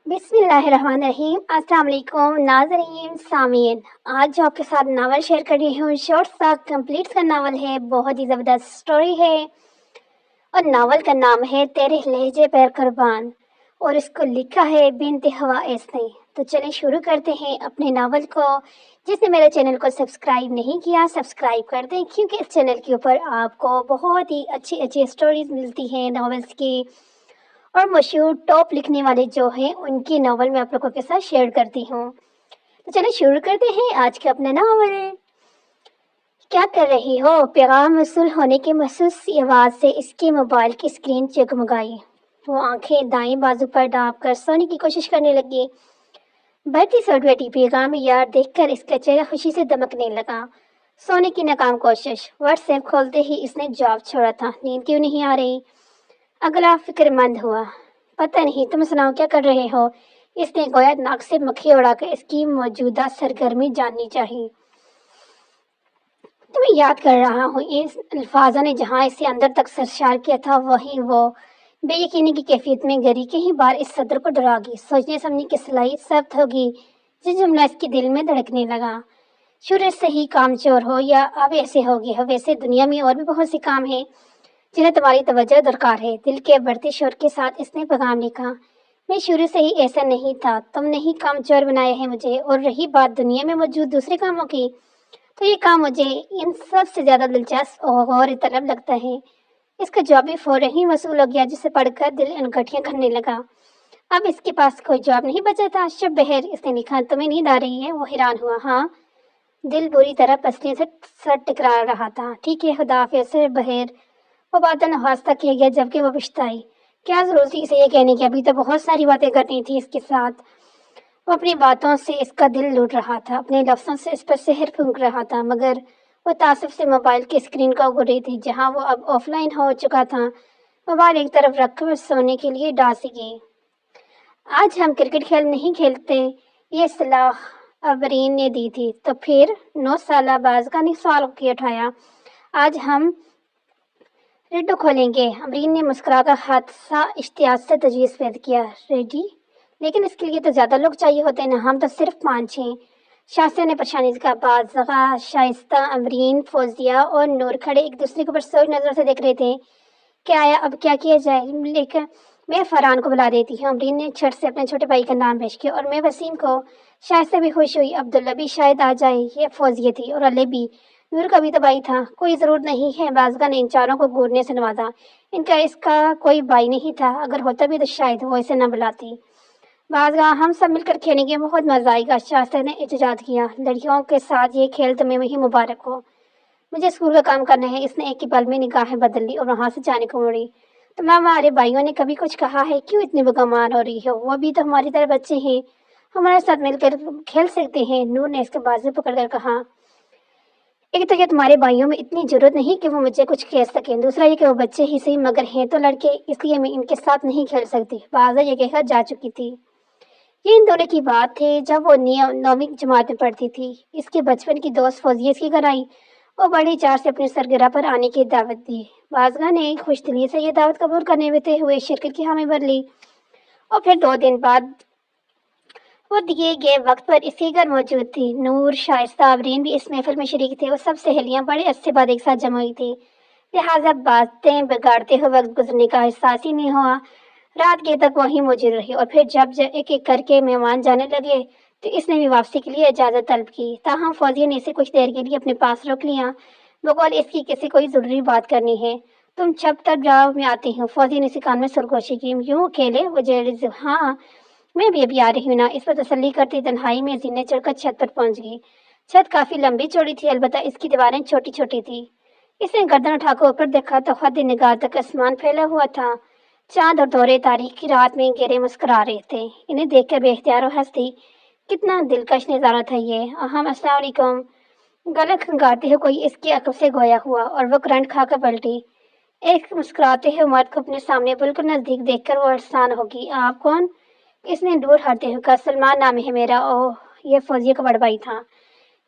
بسم اللہ الرحمن الرحیم۔ السلام علیکم ناظرین سامعین، آج جو آپ کے ساتھ ناول شیئر کر رہی ہوں شارٹ سا کمپلیٹ کا ناول ہے، بہت ہی زبردست سٹوری ہے اور ناول کا نام ہے تیرے لہجے پر قربان اور اس کو لکھا ہے بنت ہوا ایس نے۔ تو چلیں شروع کرتے ہیں اپنے ناول کو۔ جس نے میرے چینل کو سبسکرائب نہیں کیا سبسکرائب کر دیں، کیونکہ اس چینل کے اوپر آپ کو بہت ہی اچھی اچھی سٹوریز ملتی ہیں ناولز کی، اور مشہور ٹاپ لکھنے والے جو ہیں ان کی ناول میں آپ لوگوں کے ساتھ شیئر کرتی ہوں۔ تو چلیں شروع کرتے ہیں آج کا اپنا ناول۔ کیا کر رہی ہو؟ پیغام وصول ہونے کے محسوس سی آواز سے اس کے موبائل کی اسکرین جگمگائی۔ وہ آنکھیں دائیں بازو پر ڈانپ کر سونے کی کوشش کرنے لگی۔ بڑھتی سوٹویٹی پیغام یار دیکھ کر اس کا چہرہ خوشی سے دمکنے لگا۔ سونے کی ناکام کوشش۔ واٹس ایپ کھولتے ہی اس نے جواب چھوڑا تھا، نیند کیوں نہیں آ رہی؟ اگلا فکر مند ہوا۔ پتہ نہیں، تم سناؤ کیا کر رہے ہو؟ اس نے گویا ناک سے مکھی اڑا کر اس کی موجودہ سرگرمی جاننی چاہی۔ تمہیں یاد کر رہا ہوں۔ اس الفاظوں نے جہاں اسے اندر تک سرشار کیا تھا وہیں وہ بے یقینی کی کیفیت میں گری۔ کہیں بار اس صدر کو ڈرا گی، سوچنے سمجھنے کی صلاحیت ضبط ہوگی۔ یہ جملہ اس کے دل میں دھڑکنے لگا۔ شروع سے ہی کام چور ہو یا اب ایسے ہو گئے ہو، ویسے دنیا میں اور بھی بہت سے کام ہیں جنہیں تمہاری توجہ درکار ہے۔ دل کے بڑھتے شور کے ساتھ اس نے پیغام لکھا۔ میں شروع سے ہی ایسا نہیں تھا، تم نے ہی کام چور بنایا ہے مجھے۔ اور رہی بات دنیا میں موجود دوسرے کاموں کی، تو یہ کام مجھے ان سب سے زیادہ دلچسپ اور غور طلب لگتا ہے۔ اس کا جواب بھی فوراً ہی وصول ہو گیا، جسے پڑھ کر دل انگٹھیاں کرنے لگا۔ اب اس کے پاس کوئی جواب نہیں بچا تھا۔ شب بہر، اس نے لکھا۔ تمہیں نیند آ رہی ہے؟ وہ حیران ہوا۔ ہاں۔ دل بری طرح پسلیوں سے سر ٹکرا رہا تھا۔ ٹھیک ہے، خدا حافظ شب بہر، وہ باتیں نخواستہ کہہ گیا جبکہ وہ پچھتائی۔ کیا ضرورت تھی اسے یہ کہنے کی؟ ابھی تو بہت ساری باتیں کرنی تھی اس کے ساتھ۔ وہ اپنی باتوں سے اس کا دل لوٹ رہا تھا، اپنے لفظوں سے اس پر سحر پھونک رہا تھا، مگر وہ تعصب سے موبائل کی اسکرین کو اگل رہی تھی جہاں وہ اب آف لائن ہو چکا تھا۔ موبائل ایک طرف رکھ کر سونے کے لیے ڈاسی گئی۔ آج ہم کرکٹ کھیل نہیں کھیلتے، یہ صلاح ابرین نے دی تھی۔ تو پھر 9 سالہ بازگا نے سوال کی اٹھایا۔ آج ہم ریڈو کھولیں گے، امرین نے مسکرا کر حادثہ اشتیاق سے تجویز پیش کیا۔ ریڈی؟ لیکن اس کے لیے تو زیادہ لوگ چاہیے ہوتے ہیں نا، ہم تو صرف 5 ہیں۔ شاستہ نے پریشانی سے کہا۔ بازغہ، شائستہ، امرین، فوزیہ اور نور کھڑے ایک دوسرے کے اوپر سوچ نظروں سے دیکھ رہے تھے کہ آیا اب کیا کیا جائے۔ لیکن میں فرحان کو بلا دیتی ہوں، امرین نے چھٹ سے اپنے چھوٹے بھائی کا نام پیش کیا، اور میں وسیم کو۔ شائستہ بھی خوش ہوئی۔ عبداللہ بھی شاید آ جائے۔ یہ فوزیہ تھی، اور علی بھی، نور کا بھی تو بھائی تھا۔ کوئی ضرورت نہیں ہے، بازگہ نے ان چاروں کو گھورنے سے نوازا۔ ان کا اس کا کوئی بھائی نہیں تھا، اگر ہوتا بھی تو شاید وہ اسے نہ بلاتی۔ بازگہ، ہم سب مل کر کھیلیں گے، بہت مزہ آئے گا، شائستہ نے احتجاج کیا۔ لڑکیوں کے ساتھ یہ کھیل تمہیں ہی مبارک ہو، مجھے اسکول کا کام کرنا ہے۔ اس نے ایک ہی پل میں نگاہیں بدل لی اور وہاں سے جانے کو مڑی۔ تمہارے بھائیوں نے کبھی کچھ کہا ہے؟ کیوں اتنی بگمان ہو رہی ہو؟ وہ بھی تو ہماری طرح بچے ہیں، ہمارے ساتھ مل کر کھیل سکتے ہیں، نور نے اس کے بازو پکڑ کر کہا۔ ایک تو یہ تمہارے بھائیوں میں اتنی ضرورت نہیں کہ وہ مجھے کچھ کہہ سکیں، دوسرا یہ کہ وہ بچے ہی صحیح مگر ہیں تو لڑکے، اس لیے میں ان کے ساتھ نہیں کھیل سکتی۔ بازگہ یہ کہہ کر جا چکی تھی۔ یہ ان دونوں کی بات تھی جب وہ 9ویں جماعت میں پڑھتی تھی۔ اس کے بچپن کی دوست فوزیہ اس کے گھر آئی اور بڑی چاہ سے اپنے سرگرہ پر آنے کی دعوت دی۔ بازگہ نے خوش دلی سے یہ دعوت قبول کرنے ہوئے شرکت کی حامی بھر لی، اور پھر 2 دن بعد وہ دیے گئے وقت پر اسی گھر موجود تھی۔ نور، شائستہ، آفرین بھی اس محفل میں شریک تھے۔ وہ سب سہیلیاں بڑے عرصے بعد ایک ساتھ جمع ہوئی تھی، لہٰذا باتیں بگاڑتے ہوئے وقت گزرنے کا احساس ہی نہیں ہوا۔ رات گئے تک وہیں موجود رہی، اور پھر جب ایک ایک کر کے مہمان جانے لگے تو اس نے بھی واپسی کے لیے اجازت طلب کی۔ تاہم فوزیہ نے اسے کچھ دیر کے لیے اپنے پاس روک لیا، بقول اس کی کسی کوئی ضروری بات کرنی ہے۔ تم چھپ تک جاؤ، میں آتی ہوں۔ فوزیہ نے اسے کان میں سرگوشی کی۔ یوں اکیلے؟ وہ جیلز؟ ہاں، میں بھی ابھی آ رہی ہوں نا، اس پر تسلی کرتی تنہائی میں زینے چڑھ کر چھت پر پہنچ گئی۔ چھت کافی لمبی چوڑی تھی، البتہ اس کی دیواریں چھوٹی چھوٹی تھی۔ اس نے گردن اٹھا کر اوپر دیکھا تو حد نگاہ تک آسمان پھیلا ہوا تھا۔ چاند اور تارے تاریک کی رات میں گہرے مسکرا رہے تھے۔ انہیں دیکھ کر بے اختیار وہ ہنس دی۔ کتنا دلکش نظارہ تھا یہ۔ السلام علیکم۔ گلا کھنگارتے ہوئے کوئی اس کے عقب سے گویا ہوا اور وہ کرنٹ کھا کر پلٹی۔ ایک مسکراتے ہوئے مرد کو اپنے سامنے بالکل نزدیک دیکھ کر وہ حیران ہوگی۔ آپ کون؟ اس نے دور ہٹتے ہوئے کہا۔ سلمان نام ہے میرا۔ اوہ، یہ فوزیہ کا بڑا بھائی تھا۔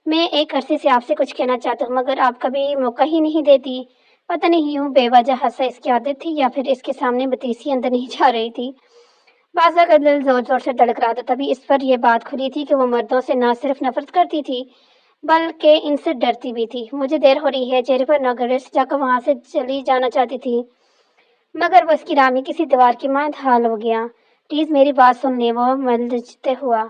میں ایک عرصے سے آپ سے کچھ کہنا چاہتا ہوں، مگر آپ کبھی موقع ہی نہیں دیتی۔ پتہ نہیں یوں بے وجہ ہنسا اس کی عادت تھی یا پھر اس کے سامنے بتیسی اندر نہیں جا رہی تھی۔ बादशाह का दिल जोर जोर से धड़क रहा था। तभी इस पर यह बात खुली थी कि वो मर्दों से ना सिर्फ नफरत करती थी बल्कि इनसे डरती भी थी। मुझे देर हो रही है, चेहरे पर नगरे से जाकर वहां से चली जाना चाहती थी, मगर वो उसकी राह में किसी दीवार की मांद हाल हो गया। प्लीज मेरी बात सुन ले, वो मलजते हुआ।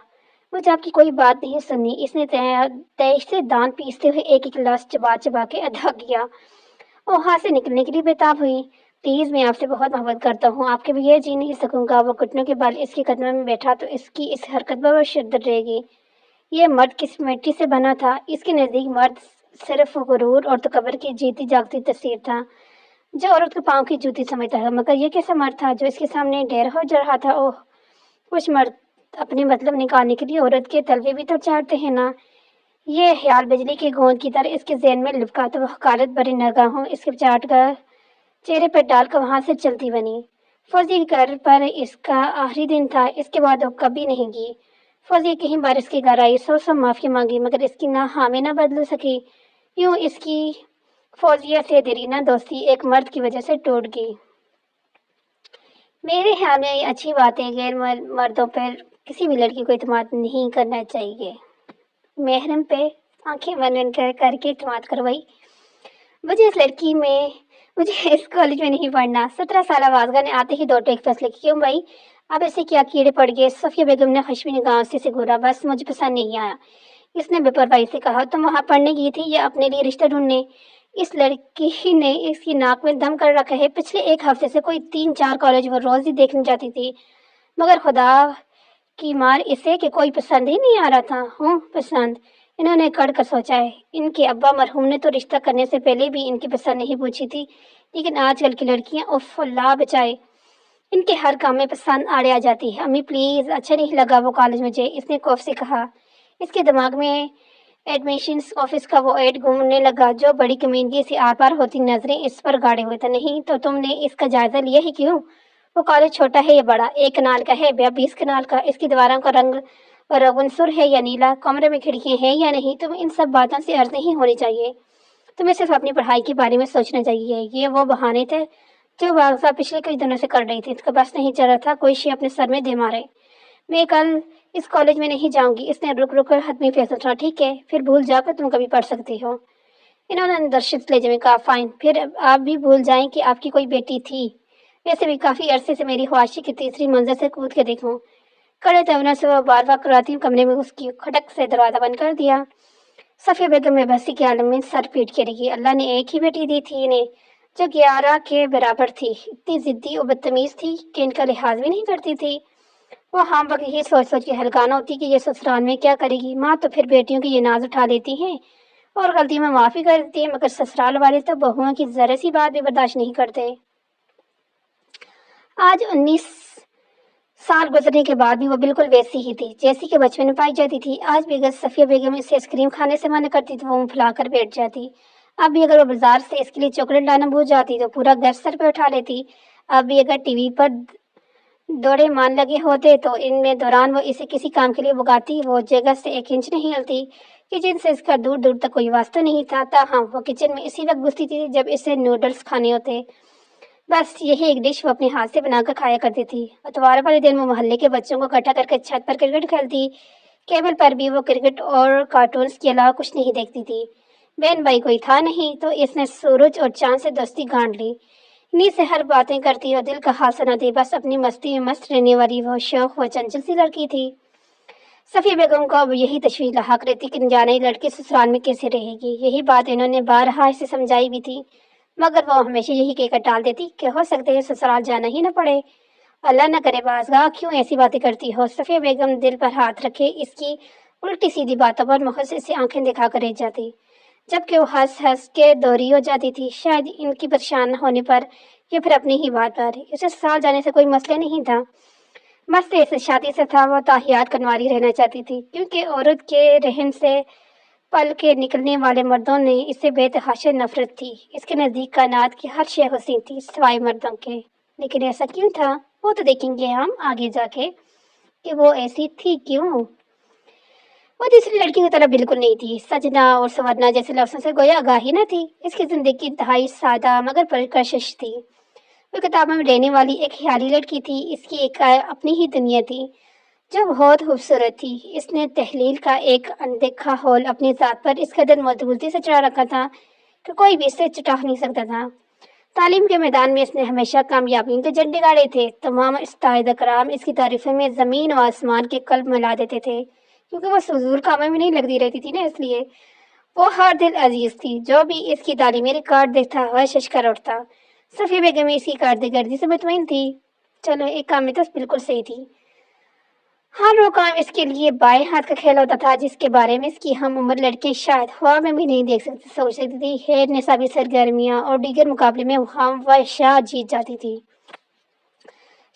मुझे आपकी कोई बात नहीं सुननी। इसने तेज से दांत पीसते हुए एक एक गिलास चबा चबा के अदा किया। वो वहां से निकलने के लिए बेताब हुई। प्लीज, मैं आपसे बहुत मोहब्बत करता हूँ, आपके बगैर जी नहीं सकूंगा। वो घुटनों के बल इसके कदमों में बैठा तो इसकी इस हरकत पर वो शिद्दत रहेगी। ये मर्द किस मिट्टी से बना था? इसके नजदीक मर्द सिर्फ गुरूर और तकबर की जीती जागती तस्वीर था, जो औरत को पाँव की जूती समझता था। मगर ये कैसा मर्द था जो इसके सामने ढेर हो जा रहा था? ओह, कुछ मर्द अपने मतलब निकालने के लिए औरत के तलवे भी तो चाटते हैं ना। ये ख्याल बिजली की गोंद की तरह इसके जहन में लिपका तो वह हकारत भरी निगाहों इसके चाट कर चेहरे पर डालकर वहां से चलती बनी। फौजी के घर पर इसका आखिरी दिन था, इसके बाद वो कभी नहीं गई। फौजी कहीं बार इसके घर आई, सौ माफी मांगी, मगर इसकी ना हामी ना बदल सकी। यूं इसकी फौजिया से देरीना दोस्ती एक मर्द की वजह से टूट गई। मेरे ख्याल में ये अच्छी बात है, गैर मर्दों पर किसी भी लड़की को इत्मीनान नहीं करना चाहिए। महरम पे आंखें बंद बंद करके इत्मीनान करवाई। मुझे इस लड़की में मुझे इस कॉलेज में नहीं पढ़ना। 17 साल आवाजगा ने आते ही दो टेक फैसले किए। क्यों भाई, अब ऐसे क्या कीड़े पड़ गए? सफिया बेगम ने खशमी निगाहों से घूरा। बस मुझे पसंद नहीं आया, इसने बेपरवाही से कहा। तुम वहां पढ़ने गई थी या अपने लिए रिश्ता ढूंढने? इस लड़की ने इसकी नाक में दम कर रखा है। पिछले एक हफ्ते से कोई 3-4 कॉलेज वो रोज ही देखने जाती थी, मगर खुदा की मार इसे कि कोई पसंद ही नहीं आ रहा था। हूँ पसंद? इन्होंने कड़ कर सोचा है। इनके अब्बा मरहूम ने तो रिश्ता करने से पहले भी इनकी पसंद नहीं पूछी थी, लेकिन आजकल की लड़कियां उफ अल्लाह बचाए, इनके हर काम में पसंद आड़े आ जाती है। अम्मी प्लीज, अच्छा नहीं लगा वो कॉलेज मुझे, इसने खौफ से कहा। इसके दिमाग में एडमिशन्स ऑफिस का वो एड घूमने लगा, जो बड़ी कमीनगी से आर पार होती नजरें इस पर गाड़े हुए थे। नहीं तो तुमने इसका जायजा लिया ही क्यों? वो कॉलेज छोटा है या बड़ा? 1 कनाल का है या 20 कनाल का? इसकी दीवारों का रंग रोगनसुर है या नीला? कमरे में खिड़कियां हैं या नहीं? तुम्हें इन सब बातों से अर्ज नहीं होनी चाहिए। तुम्हें सिर्फ अपनी पढ़ाई के बारे में सोचना चाहिए। ये वो बहाने थे जो बागसा पिछले कई दिनों से कर रही थी। इसका बस नहीं चल रहा था कोई शी अपने सर में दे मारे। मैं कल इस कॉलेज में नहीं जाऊंगी, इसने रुक रुक कर हतमी फैसला था। ठीक है, फिर भूल जाकर तुम कभी पढ़ सकती हो। इन्होंने अंदरशित लहजे में कहा। फाइन, फिर आप भी भूल जाएं कि आपकी कोई बेटी थी। वैसे भी काफी अरसे से मेरी ख्वाहिश की तीसरी मंजिल से कूद के देखूं। कड़े तवना से वह बार बार कराती कमरे में उसकी खटक से दरवाजा बंद कर दिया। सफिया बेगम में बसी के आलम में सर पीट के रही। अल्लाह ने एक ही बेटी दी थी इन्हें, जो 11 के बराबर थी। इतनी जिद्दी और बदतमीज थी कि इनका लिहाज भी नहीं करती थी। वो हाँ वक्त यही सोच सोच के हलकाना होती कि ये ससुराल में क्या करेगी। माँ तो फिर बेटियों की ये नाज उठा लेती हैं और गलती में माफी कर देती है, मगर ससुराल वाले तो बहुओं की जरा सी बात भी बर्दाश्त नहीं करते। आज 19 साल गुजरने के बाद भी वो बिल्कुल वैसी ही थी जैसी कि बचपन में पाई जाती थी। आज भी अगर सफिया बेगम इसे आइसक्रीम खाने से मना करती तो वो मुंह फुलाकर बैठ जाती। अब भी अगर वो बाजार से इसके लिए चॉकलेट लाना भूल जाती तो पूरा घर सर पे उठा लेती। अब भी अगर टीवी पर दौड़े मान लगे होते तो इनमें दौरान वो इसे किसी काम के लिए बुगाती, वो जगह से 1 इंच नहीं हिलती। किचन से इसका दूर दूर तक कोई वास्ता नहीं था। हाँ, वो किचन में इसी वक्त घुसती थी जब इसे नूडल्स खाने होते। बस यही एक डिश वो अपने हाथ से बनाकर खाया करती थी। इतवार वाले दिन वो मोहल्ले के बच्चों को इकट्ठा करके छत पर क्रिकेट खेलती। केबल पर भी वो क्रिकेट और कार्टून्स के अलावा कुछ नहीं देखती थी। बहन भाई कोई था नहीं तो इसने सूरज और चांद से दोस्ती गांठ ली। इन्हीं से हर बातें करती और दिल का हाल सुनाती। बस अपनी मस्ती में मस्त रहने वाली वो शौक व चंचल सी लड़की थी। सफी बेगम को अब यही तशवीश लाक रहती कि न जाने लड़की ससुराल में कैसे रहेगी। यही बात इन्होंने बारहा इसे समझाई भी थी, मगर वो हमेशा यही कहकर टाल देती कि हो सकते है ससुराल जाना ही न पड़े। अल्लाह न करे बाज़गा, क्यों ऐसी बातें करती हो? सफिया बेगम दिल पर हाथ रखे इसकी उल्टी सीधी बातों पर मुखर से आंखें दिखाकर रह जाती, जबकि वो हंस हंस के दोहरी हो जाती थी। शायद इनकी परेशान होने पर या फिर अपनी ही बात पर। इसे ससुराल जाने से कोई मसला नहीं था, मसले इसे शादी से था। वो ताहियात कनवारी रहना चाहती थी, क्योंकि औरत के रहन से पल के निकलने वाले मर्दों ने इससे बेतहाशा नफरत थी। इसके नज़दीक कायनात की हर शय हसीन थी सिवाय मर्दों के। लेकिन ऐसा क्यों था? वो तो देखेंगे हम आगे जाके कि वो ऐसी थी क्यों। वो दूसरी लड़की की तरह बिल्कुल नहीं थी। सजना और संवरना जैसे लफ्जों से गोया आगाही न थी। इसकी जिंदगी की इंतहाई सादा मगर परकशिश थी। وہ کتابوں میں رہنے والی ایک خیالی لڑکی تھی، اس کی ایک اپنی ہی دنیا تھی جو بہت خوبصورت تھی۔ اس نے تحلیل کا ایک اندیکھا ہول اپنی ذات پر اس قدر مضبوطی سے چڑھا رکھا تھا کہ کوئی بھی اسے چٹا نہیں سکتا تھا۔ تعلیم کے میدان میں اس نے ہمیشہ کامیابیوں کے جھنڈے گاڑے تھے۔ تمام استاد کرام اس کی تعریفوں میں زمین و آسمان کے قلب ملا دیتے تھے، کیونکہ وہ فضول کاموں میں نہیں لگتی رہتی تھی نا، اس لیے وہ ہر دل عزیز تھی۔ جو بھی اس کی تعلیمی ریکارڈ دیکھتا وہ شش کر اٹھتا۔ صفیہ بیگم اس کی کارکردگی سے مطمئن تھی۔ چلو ایک کام میں تو بالکل صحیح تھی، ہر وہ کام اس کے لیے بائیں ہاتھ کا کھیل ہوتا تھا جس کے بارے میں اس کی ہم عمر لڑکی شاید خواب میں بھی نہیں دیکھ سکتی سوچ سکتی تھی۔ غیر نصابی سرگرمیاں اور دیگر مقابلے میں ہم وہ شاہ جیت جاتی تھی۔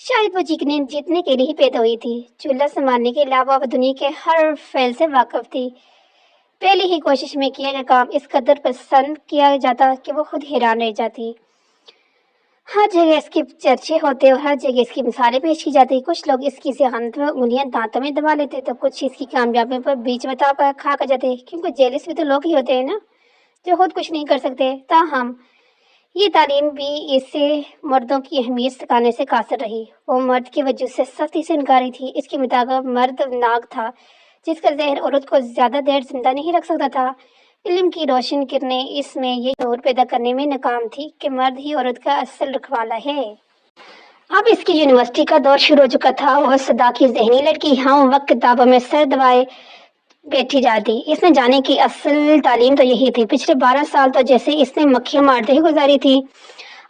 شاید وہ جیتنے کے لیے ہی پیدا ہوئی تھی۔ چولہا سنبھالنے کے علاوہ وہ دنیا کے ہر فعل سے واقف تھی۔ پہلی ہی کوشش میں کیا گیا کام اس قدر پسند کیا جاتا کہ وہ خود حیران رہ جاتی۔ ہر جگہ اس کے چرچے ہوتے اور ہر جگہ اس کی مثالیں پیش کی جاتی۔ کچھ لوگ اس کی ذہانت میں انگلیاں دانتوں میں دبا لیتے تو کچھ اس کی کامیابیوں پر بیچ بتا پر کھا کر جاتے، کیونکہ جیلس بھی تو لوگ ہی ہوتے ہیں نا جو خود کچھ نہیں کر سکتے۔ تاہم یہ تعلیم بھی اسے مردوں کی اہمیت سکھانے سے قاصر رہی۔ وہ مرد کے وجود سے سختی سے انکاری تھی۔ اس کے مطابق مرد ناگ تھا جس کا زہر عورت کو زیادہ دیر زندہ نہیں رکھ سکتا تھا۔ علم کی روشن کرنیں اس میں یہ شعور پیدا کرنے میں ناکام تھی کہ مرد ہی عورت کا اصل رکھوالا ہے۔ اب اس کی یونیورسٹی کا دور شروع ہو چکا تھا۔ وہ صدا کی ذہنی لڑکی ہم وقت کتابوں میں سر دبائے بیٹھی جاتی۔ اس نے جانے کی اصل تعلیم تو یہی تھی۔ پچھلے 12 سال تو جیسے اس نے مکھیاں مارتے ہی گزاری تھی۔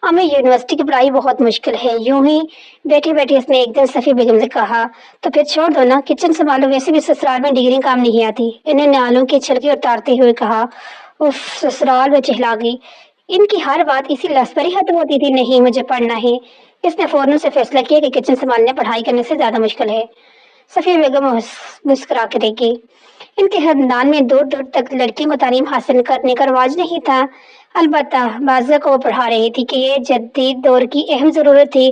ہمیں یونیورسٹی کی پڑھائی بہت مشکل ہے، یوں ہی بیٹھی بیٹھی اس نے ایک دن صفیہ بیگم سے کہا، تو پھر چھوڑ دو نا، کچن سنبھالو، ویسے بھی سسرال میں ڈگری کام نہیں آتی۔ انہیں نالوں کی چھلکے اتارتے ہوئے کہا۔ اف، سسرال میں چہلا گئی۔ ان کی ہر بات اسی لفظ پر ہی ختم ہوتی تھی، نہیں مجھے پڑھنا ہے۔ اس نے فوراً سے فیصلہ کیا کہ کچن سنبھالنا پڑھائی کرنے سے زیادہ مشکل ہے۔ صفیہ بیگم مسکرا کے دیکھی۔ ان کے خاندان میں دور دور تک لڑکیوں کو تعلیم حاصل کرنے کا رواج نہیں تھا، البتہ بازگہ کو وہ پڑھا رہی تھی کہ یہ جدید دور کی اہم ضرورت تھی،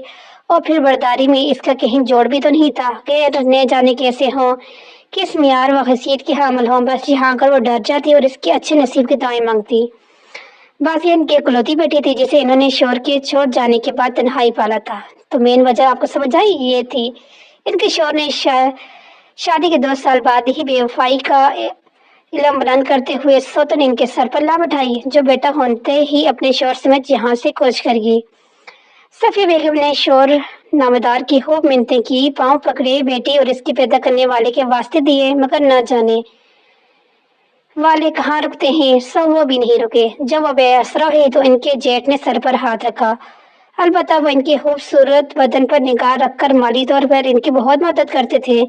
اور پھر برداری میں اس کا کہیں جوڑ بھی تو نہیں تھا۔ غیر نہ جانے کیسے ہوں، کس معیار و حیثیت کے حامل ہوں، بس یہاں کر وہ ڈر جاتی اور اس کے اچھے نصیب کی دعائیں مانگتی۔ بازیہ ان کی اکلوتی بیٹی تھی جسے انہوں نے شوہر کے چھوڑ جانے کے بعد تنہائی پالا تھا۔ تو مین وجہ آپ کو سمجھ آئی، یہ تھی ان کے شوہر نے شادی کے 2 سال بعد ہی بے وفائی کا علم بلند کرتے ہوئے سوتن ان کے سر پر لا بٹھائی، جو بیٹا ہوتے ہی اپنے شوہر سمیت یہاں سے کوچ کر گئی۔ صفیہ بیگم نے شوہر نامدار کی خوب منتیں کی، پاؤں پکڑے، بیٹی اور اس کی پیدا کرنے والے کے واسطے دیے، مگر نہ جانے والے کہاں رکتے ہیں، سو وہ بھی نہیں رکے۔ جب وہ بے آسرا ہوئی تو ان کے جیٹھ نے سر پر ہاتھ رکھا۔ البتہ وہ ان کے خوبصورت بدن پر نگاہ رکھ کر مالی طور پر ان کی بہت مدد کرتے تھے۔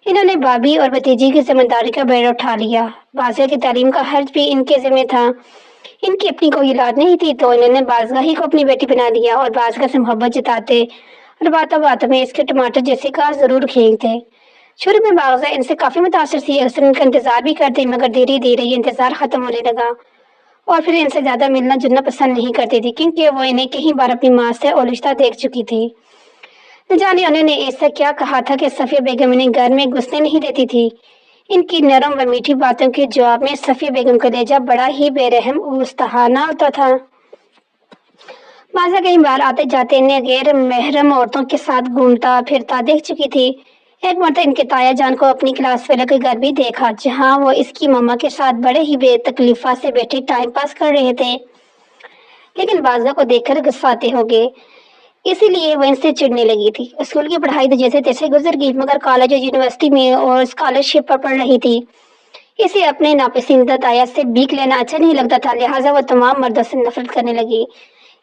انہوں نے بھابھی اور بھتیجی کی ذمہ داری کا بیڑا اٹھا لیا۔ بازیہ کی تعلیم کا خرچ بھی ان کے ذمہ تھا۔ ان کی اپنی کوئی اولاد نہیں تھی تو انہوں نے بازگہ ہی کو اپنی بیٹی بنا لیا اور بازگہ سے محبت جتاتے اور باتوں باتوں میں اس کے ٹماٹر جیسے کار ضرور کھینچتے۔ شروع میں بازگہ ان سے کافی متاثر تھی، اکثر ان کا انتظار بھی کرتے، مگر دھیرے دھیرے یہ انتظار ختم ہونے لگا اور پھر ان سے زیادہ ملنا جلنا پسند نہیں کرتی تھی، کیونکہ وہ انہیں کئی بار اپنی ماں سے اولشتہ دیکھ چکی تھی۔ نہ جانے انہوں نے ایسا کیا کہا تھا کہ صفیہ بیگم انہیں گھر میں گھسنے نہیں دیتی تھی۔ ان کی نرم و میٹھی باتوں کے جواب میں صفیہ بیگم کا لہجہ بڑا ہی بے رحم اوستہانہ ہوتا تھا۔ بازیہ کئی بار آتے جاتے انہیں غیر محرم عورتوں کے ساتھ گھومتا پھرتا دیکھ چکی تھی۔ ایک مرتبہ ان کے تایا جان کو اپنی کلاس فیلو کے گھر بھی دیکھا، جہاں وہ اس کی مما کے ساتھ بڑے ہی بے تکلفہ سے بیٹھے ٹائم پاس کر رہے تھے، لیکن بازیہ کو دیکھ کر غصاتے ہو گئے، اسی لیے وہ ان سے چڑنے لگی تھی۔ اسکول کی پڑھائی تو جیسے تیسے گزر گئی، مگر کالج اور یونیورسٹی میں اور اسکالرشپ پر پڑھ رہی تھی۔ اسے اپنے ناپسندیدہ تایا سے بھیک لینا اچھا نہیں لگتا تھا، لہٰذا وہ تمام مردوں سے نفرت کرنے لگی۔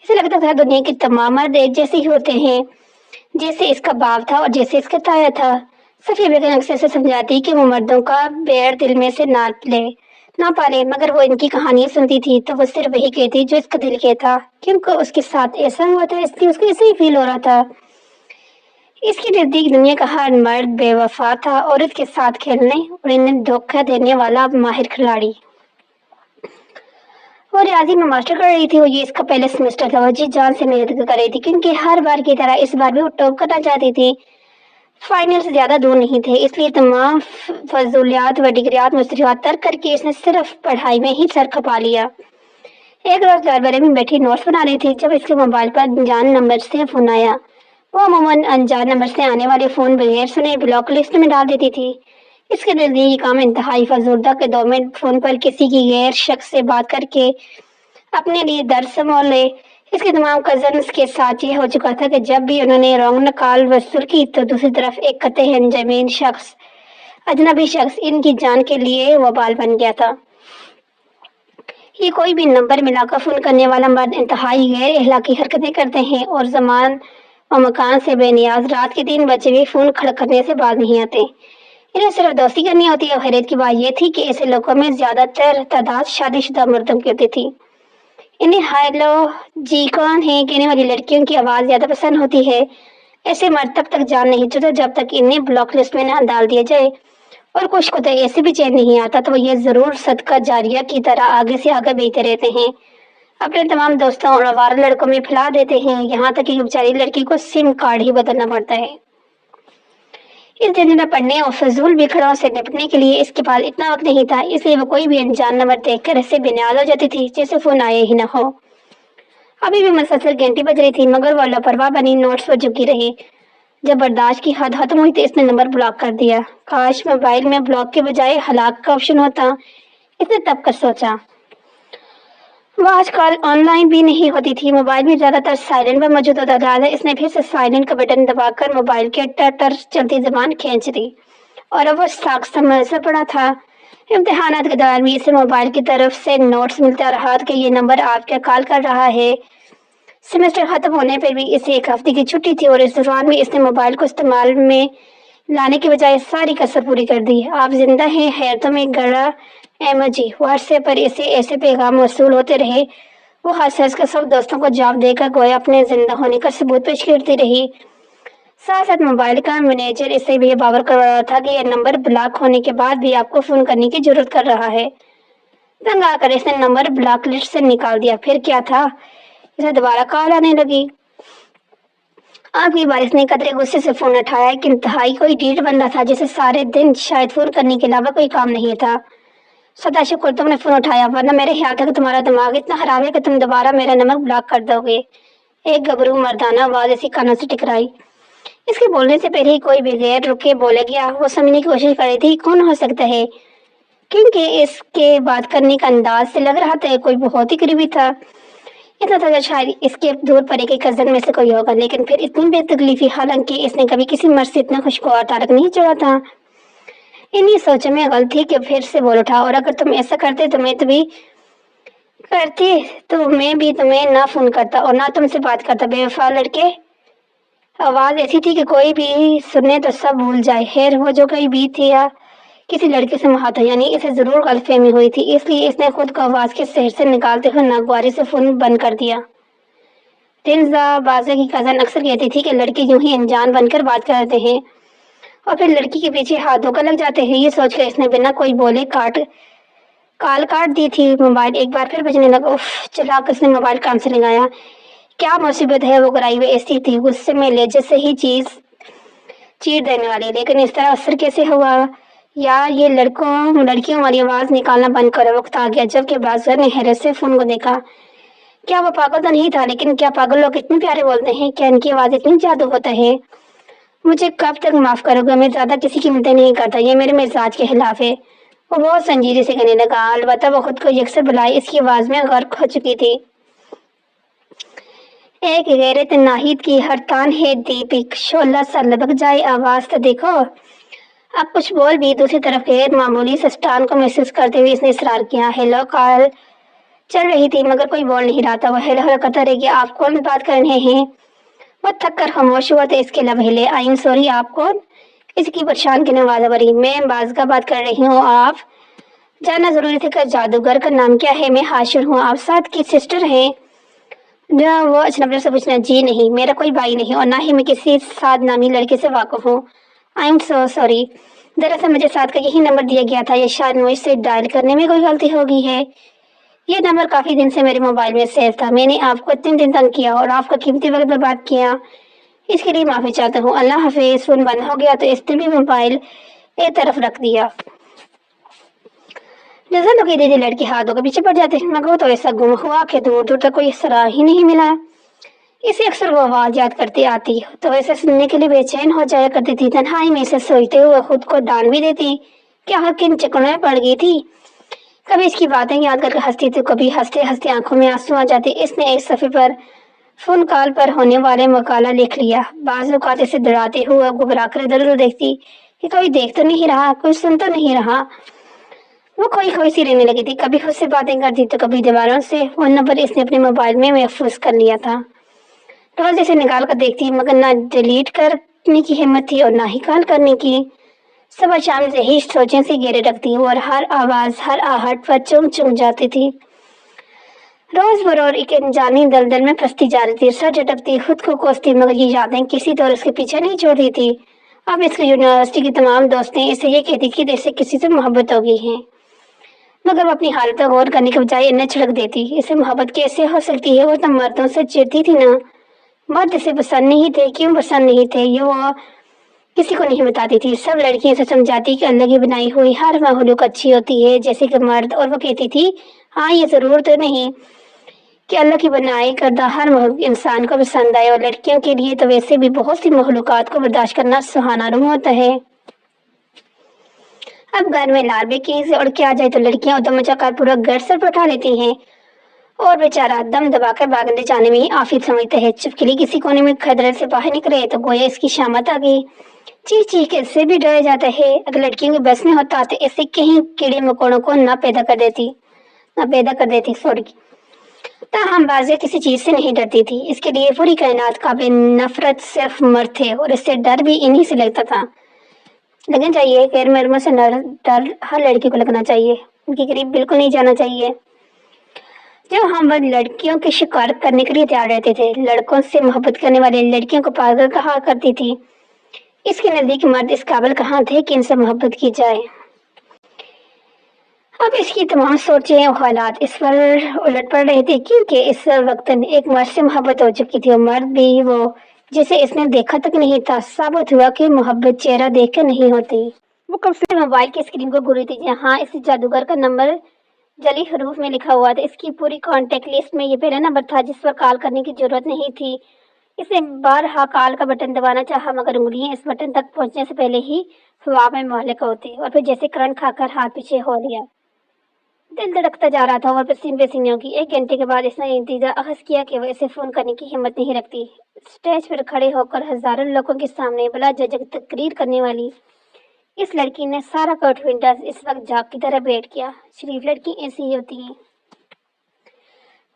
اسے لگتا تھا دنیا کے تمام مرد ایک جیسے ہی ہوتے ہیں، جیسے اس کا باپ تھا اور جیسے اس کا تایا تھا۔ صفیہ بیگم اکثر سے سمجھاتی کہ وہ مردوں کا بیڑ دل میں سے نہ پالے، مگر وہ ان کی کہانیاں سنتی تھی تو وہ صرف وہی کہتی جو اس کا دل کہتا، کیونکہ اس کے ساتھ ایسا ہوا تھا، اس لیے اس کو ایسے ہی فیل ہو رہا تھا۔ اس کے نزدیک دنیا کا ہر مرد بے وفا تھا، عورت کے ساتھ کھیلنے اور انہیں دھوکہ دینے والا ماہر کھلاڑی۔ وہ ریاضی میں ماسٹر کر رہی تھی اور یہ اس کا پہلا سیمسٹر تھا۔ وہ جی جان سے محنت کر رہی تھی، کیونکہ ہر بار کی طرح اس بار بھی وہ ٹاپ کرنا چاہتی تھی۔ فائنل سے زیادہ دور نہیں تھے، اس لیے تمام فضولیات و ڈگریات مصروفیات ترک کر کے اس نے صرف پڑھائی میں ہی سر کھپا لیا۔ एक रोज लाइब्रेरी में बैठी नोट्स बना रही थी जब इसके मोबाइल पर अनजान नंबर से फोन आया। वो अमूमन अनजान नंबर से आने वाले फोन बगैर सुने ब्लॉक लिस्ट में डाल देती थी। इसके दिल ये काम इंतहाई फजूल था कि 2 मिनट फोन पर किसी की गैर शख्स से बात करके अपने लिए दर्द समोल ले। इसके तमाम कजन्स के साथ ये हो चुका था कि जब भी उन्होंने रौंग कॉल वसूल की तो दूसरी तरफ एक कतई जमीन शख्स, अजनबी शख्स इनकी जान के लिए वबाल बन गया था। ये कोई भी नंबर मिलाकर फोन करने वाला मर्द इंतहाई गैर अखलाकी हरकतें करते हैं और जमान और मकान से बेनियाज रात के 3 बजे भी फोन खड़कने से बाज नहीं आते। इन्हें सिर्फ दोस्ती करनी होती है। हैरत की बात यह थी कि ऐसे लोगों में ज्यादातर तादाद शादीशुदा मर्दों की होती थी। इन्हें हेलो जी कौन है कहने वाली लड़कियों की आवाज ज्यादा पसंद होती है। ऐसे मर्द तब तक जान नहीं छूटते जब तक इन्हें ब्लॉक लिस्ट में न डाल दिया जाए। और कुछ को तो ऐसे भी चैन नहीं आता तो वो ये जरूर सदका जारिया की तरह आगे से आगे बेचते रहते हैं। अपने तमाम दोस्तों और आवारा लड़कों में फैला देते हैं, यहाँ तक कि बेचारी लड़की को सिम कार्ड ही बदलना पड़ता है। इस दिन में पढ़ने और फजूल बिखड़ों से निपटने के लिए इसके पास इतना वक्त नहीं था, इसलिए वो कोई भी अनजान नंबर देखकर ऐसे बेनियाज हो जाती थी जैसे फोन आए ही न हो। अभी भी मुसलसल घंटी बज रही थी मगर वो लापरवाह बनी नोट्स पर झुकी रही। जब बर्दाश्त की हद खत्म हुई तो इसने नंबर ब्लॉक कर दिया। काश मोबाइल में ब्लॉक के बजाय हलाक का ऑप्शन होता, इसने तब कर सोचा। वो आजकल ऑनलाइन भी नहीं होती थी, मोबाइल भी ज्यादातर साइलेंट पर मौजूद होता था। इसने फिर से साइलेंट का बटन दबाकर मोबाइल के टर चलती जबान खींच दी और अब वो साख समझ से पड़ा था। इम्तिहानात के दौरान भी इसे मोबाइल की तरफ से नोट्स मिलता रहा कि ये नंबर आपके कॉल कर रहा है। सेमेस्टर खत्म होने पर भी इसे 1 हफ्ते की छुट्टी थी और इस दौरान भी इसने मोबाइल को इस्तेमाल में लाने के बजाय सारी कसर पूरी कर दी। आप जिंदा हैं हैरतों में गड़ा एमोजी। व्हाट्सएप पर इसे ऐसे पैगाम वसूल होते रहे। वो हंस हंस कर सब दोस्तों को जवाब देकर गोया अपने जिंदा होने का सबूत पेश करती रही। साथ साथ मोबाइल का मैनेजर इसे भी बावर करवा रहा था कि यह नंबर ब्लॉक होने के बाद भी आपको फोन करने की जरूरत कर रहा है। तंग आकर इसने नंबर ब्लॉक लिस्ट से निकाल दिया। फिर क्या था, इसे दोबारा कॉल आने लगी। आखिरी बार इसने कतरे गुस्से से फोन उठाया कि इंतहाई कोई डीट बन रहा था जिसे सारे दिन शायद फोन करने के अलावा कोई काम नहीं था। सदा शुक्र तुमने फोन उठाया, वरना मेरे ख्याल था कि तुम्हारा दिमाग इतना खराब है कि तुम दोबारा मेरा नंबर ब्लॉक कर दोगे। एक गबरू मर्दाना आवाज ऐसी कानों से टकराई। इसके बोलने से पहले ही कोई बगैर रुके बोले गया। वो समझने की कोशिश कर रही थी कौन हो सकता है, क्योंकि इसके बात करने का अंदाज से लग रहा था कोई बहुत ही करीबी था। इतना था शायद इसके दूर पड़े के कजन में से कोई होगा, लेकिन फिर इतनी बेतकलीफी, हालांकि इसने कभी किसी मर्द से इतना खुशगवार तारक नहीं जोड़ा था। इन्हीं सोचों में गलती कि फिर से बोल उठा, और अगर तुम ऐसा करते तो मैं भी करती तो मैं भी तुम्हें ना फोन करता और ना तुमसे बात करता बेवफा लड़के। आवाज ऐसी थी कि कोई भी सुने तो सब भूल जाए। खैर वो जो कोई भी थी या किसी लड़के से मुहा था, यानी इसे जरूर गलतफहमी हुई थी, इसलिए इसने खुद को आवाज के शहर से निकालते हुए नागवारी से फोन बंद कर दिया। तिनजा बाजे की कजन अक्सर कहती थी कि लड़के यूं ही अनजान बनकर बात करते हैं और फिर लड़की के पीछे हाथ धोकर लग जाते हैं। ये सोचकर इसने बिना कोई बोले कॉल काट दी थी। मोबाइल एक बार फिर बजने लगा। उफ, चला उसने मोबाइल काम से लगाया। क्या मुसीबत है, वो कराई हुई ऐसी थी गुस्से में ले जैसे ही चीज चीर देने वाली, लेकिन इस तरह असर कैसे हुआ यार, ये लड़कियों वाली आवाज निकालना बंद करो। वक्त आ गया जबकि बाजर ने हैरत से फोन को देखा। क्या वो पागल तो नहीं था, लेकिन क्या पागल लोग इतने प्यारे बोलते हैं, क्या इनकी आवाज इतनी जादू होता है। मुझे कब तक माफ करोगे, मैं ज्यादा किसी की मदद नहीं करता, ये मेरे मिजाज के खिलाफ है। वो बहुत संजीदगी से कहने लगा। अलबत्ता वो खुद को यकसर बुलाई इसकी आवाज में गर्क हो चुकी थी। एक गैरत नाहिद की हर तान है दीपिक, शोला सा लबक जाए आवाज तो देखो। अब कुछ बोल भी दूसरी तरफ गैर मामूली सस्तान को महसूस करते हुए इसने इसरार किया। हेलो कॉल चल रही थी मगर कोई बोल नहीं रहा था। वो हेलो हेलो करता रह गया। आप कौन बात कर रहे हैं। वो थक कर खामोश हुआ तो इसके लब हिले। आई एम सॉरी, आप कौन। इसकी परेशान की नवाजा भरी। मैं बाज़गा बात कर रही हूँ। आप जानना जरूरी थे कि जादूगर का नाम क्या है। मैं हाशिर हूँ। आप साथ की सिस्टर हैं। जो वो अजनबी से पूछना। जी नहीं, मेरा कोई भाई नहीं और ना ही मैं किसी साद नामी लड़के से वाकिफ हूँ। आई एम सो सॉरी, दरअसल मुझे साद का यही नंबर दिया गया था, या शायद मुझसे डायल करने में कोई गलती हो गई है। ये नंबर काफी दिन से मेरे मोबाइल में सेव था। मैंने आपको इतने दिन तंग किया और आपका कीमती वक्त बर्बाद किया, इसके लिए माफी चाहता हूँ। अल्लाह हाफिज। फोन बंद हो गया तो इसने भी मोबाइल एक तरफ रख दिया। नजर लगी दीदी लड़के हाथों के पीछे पड़ जाते हैं, मगर वो तो ऐसा गुम हुआ कि दूर दूर तक कोई सराह ही नहीं मिला। इसे अक्सर वो आवाज याद करती आती तो इसे सुनने के लिए बेचैन हो जाया करती थी। तन्हाई में इसे सोचते हुए खुद को डांट भी देती कि आखिर किन चक्करों में पड़ गई थी। कभी इसकी बातें याद करके हंसती तो कभी हंसते हंसते आंखों में आंसू आ जाते। इसने एक सफे पर फोन कॉल पर होने वाले मकाला लिख लिया। बाज औकात इसे डराते हुए घबरा कर इधर उधर देखती कि कोई देख तो नहीं रहा, कोई सुन तो नहीं रहा। वो खोई खोई सी रहने लगी थी, कभी खुद से बातें करती तो कभी दीवारों से। फोन नंबर इसने अपने मोबाइल में महफूज कर लिया था। रोज इसे निकाल कर देखती, मगर ना डिलीट करने की हिम्मत थी और ना ही कॉल करने की। सुबह शाम से ही सोचें से घेरे रखती और हर आवाज हर आहट पर चुम चुम जाती थी। रोज बरोर एक अनजानी दलदल में फंसती जा रही थी, सर झटकती खुद को कोसती, मगर ये यादें किसी तरह उसके पीछे नहीं छोड़ रही थी। अब इसकी यूनिवर्सिटी की तमाम दोस्तें इसे ये कहती कि जैसे किसी से मोहब्बत हो गई है, मगर वो अपनी हालत पर गौर करने के बजाय इन्हें छिड़क देती। इसे मोहब्बत कैसे हो सकती है, वो तो मर्दों से चिढ़ती थी ना। मर्द इसे पसंद नहीं थे, क्यों पसंद नहीं थे ये वो किसी को नहीं बताती थी। सब लड़कियां इसे समझाती कि अल्लाह की बनाई हुई हर मखलूक अच्छी होती है जैसे कि मर्द, और वो कहती थी हाँ ये जरूर तो नहीं कि अल्लाह की बनाई करदा हर इंसान को पसंद आए, और लड़कियों के लिए तो वैसे भी बहुत सी मखलूकात को बर्दाश्त करना सुहाना नहीं होता है। अब घर में लार्वे कहीं से उड़ के आ जाए तो लड़कियां उधम मचाकर पूरा घर सर पर उठा लेती हैं, और बेचारा दम दबाकर भागने जाने में ही आफियत समझते हैं। चुपकली किसी कोने में खदरे से बाहर निकले तो गोया इसकी शामत आ गई। चीख चीख के इससे भी डरा जाता है। अगर लड़कियों के बस में होता तो इससे कहीं कीड़े मकोड़ों को ना पैदा कर देती सॉरी। ताहम बाजिया किसी चीज से नहीं डरती थी। इसके लिए पूरी कायनात काबिल नफरत सिर्फ मर्द थे, और इससे डर भी इन्हीं से लगता था। लगना चाहिए खैर मरमत से डर हर लड़की को लगना चाहिए, उनके करीब बिल्कुल नहीं जाना चाहिए। जब हम लड़कियों के शिकार करने के लिए तैयार रहते थे, लड़कों से मोहब्बत करने वाली लड़कियों को पागल कहा करती थी। इसके नजदीक मर्द इस काबिल कहाँ थे कि इनसे मोहब्बत की जाए। अब इसकी तमाम सोचें और ख्यालात इस पर उलट पड़ रहे थे, क्योंकि इस वक्त एक मर्द से मोहब्बत हो चुकी थी, और मर्द भी वो जिसे इसने देखा तक नहीं था। साबित हुआ कि मोहब्बत चेहरा देख कर नहीं होती। वो कब से मोबाइल की स्क्रीन को घूरी थी जहाँ इस जादूगर का नंबर जली हरूफ में लिखा हुआ था। इसकी पूरी कांटेक्ट लिस्ट में ये पहला नंबर था जिस पर कॉल करने की जरूरत नहीं थी। इसने बारहा कॉल का बटन दबाना चाहा, मगर उंगलियां इस बटन तक पहुंचने से पहले ही हवा में मुहल्लिक होती, और फिर जैसे करंट खाकर हाथ पीछे हो लिया। दिल धड़कता जा रहा था और पसीने पसीने की। 1 घंटे के बाद इसने इंतजार अखज़ किया कि वह इसे फोन करने की हिम्मत नहीं रखती। स्टेज पर खड़े होकर हजारों लोगों के सामने बला झिझक तकरीर करने वाली इस लड़की ने सारा कॉन्फिडेंस इस वक्त जाग की तरह बैठ किया। शरीफ लड़की ऐसी ही होती है।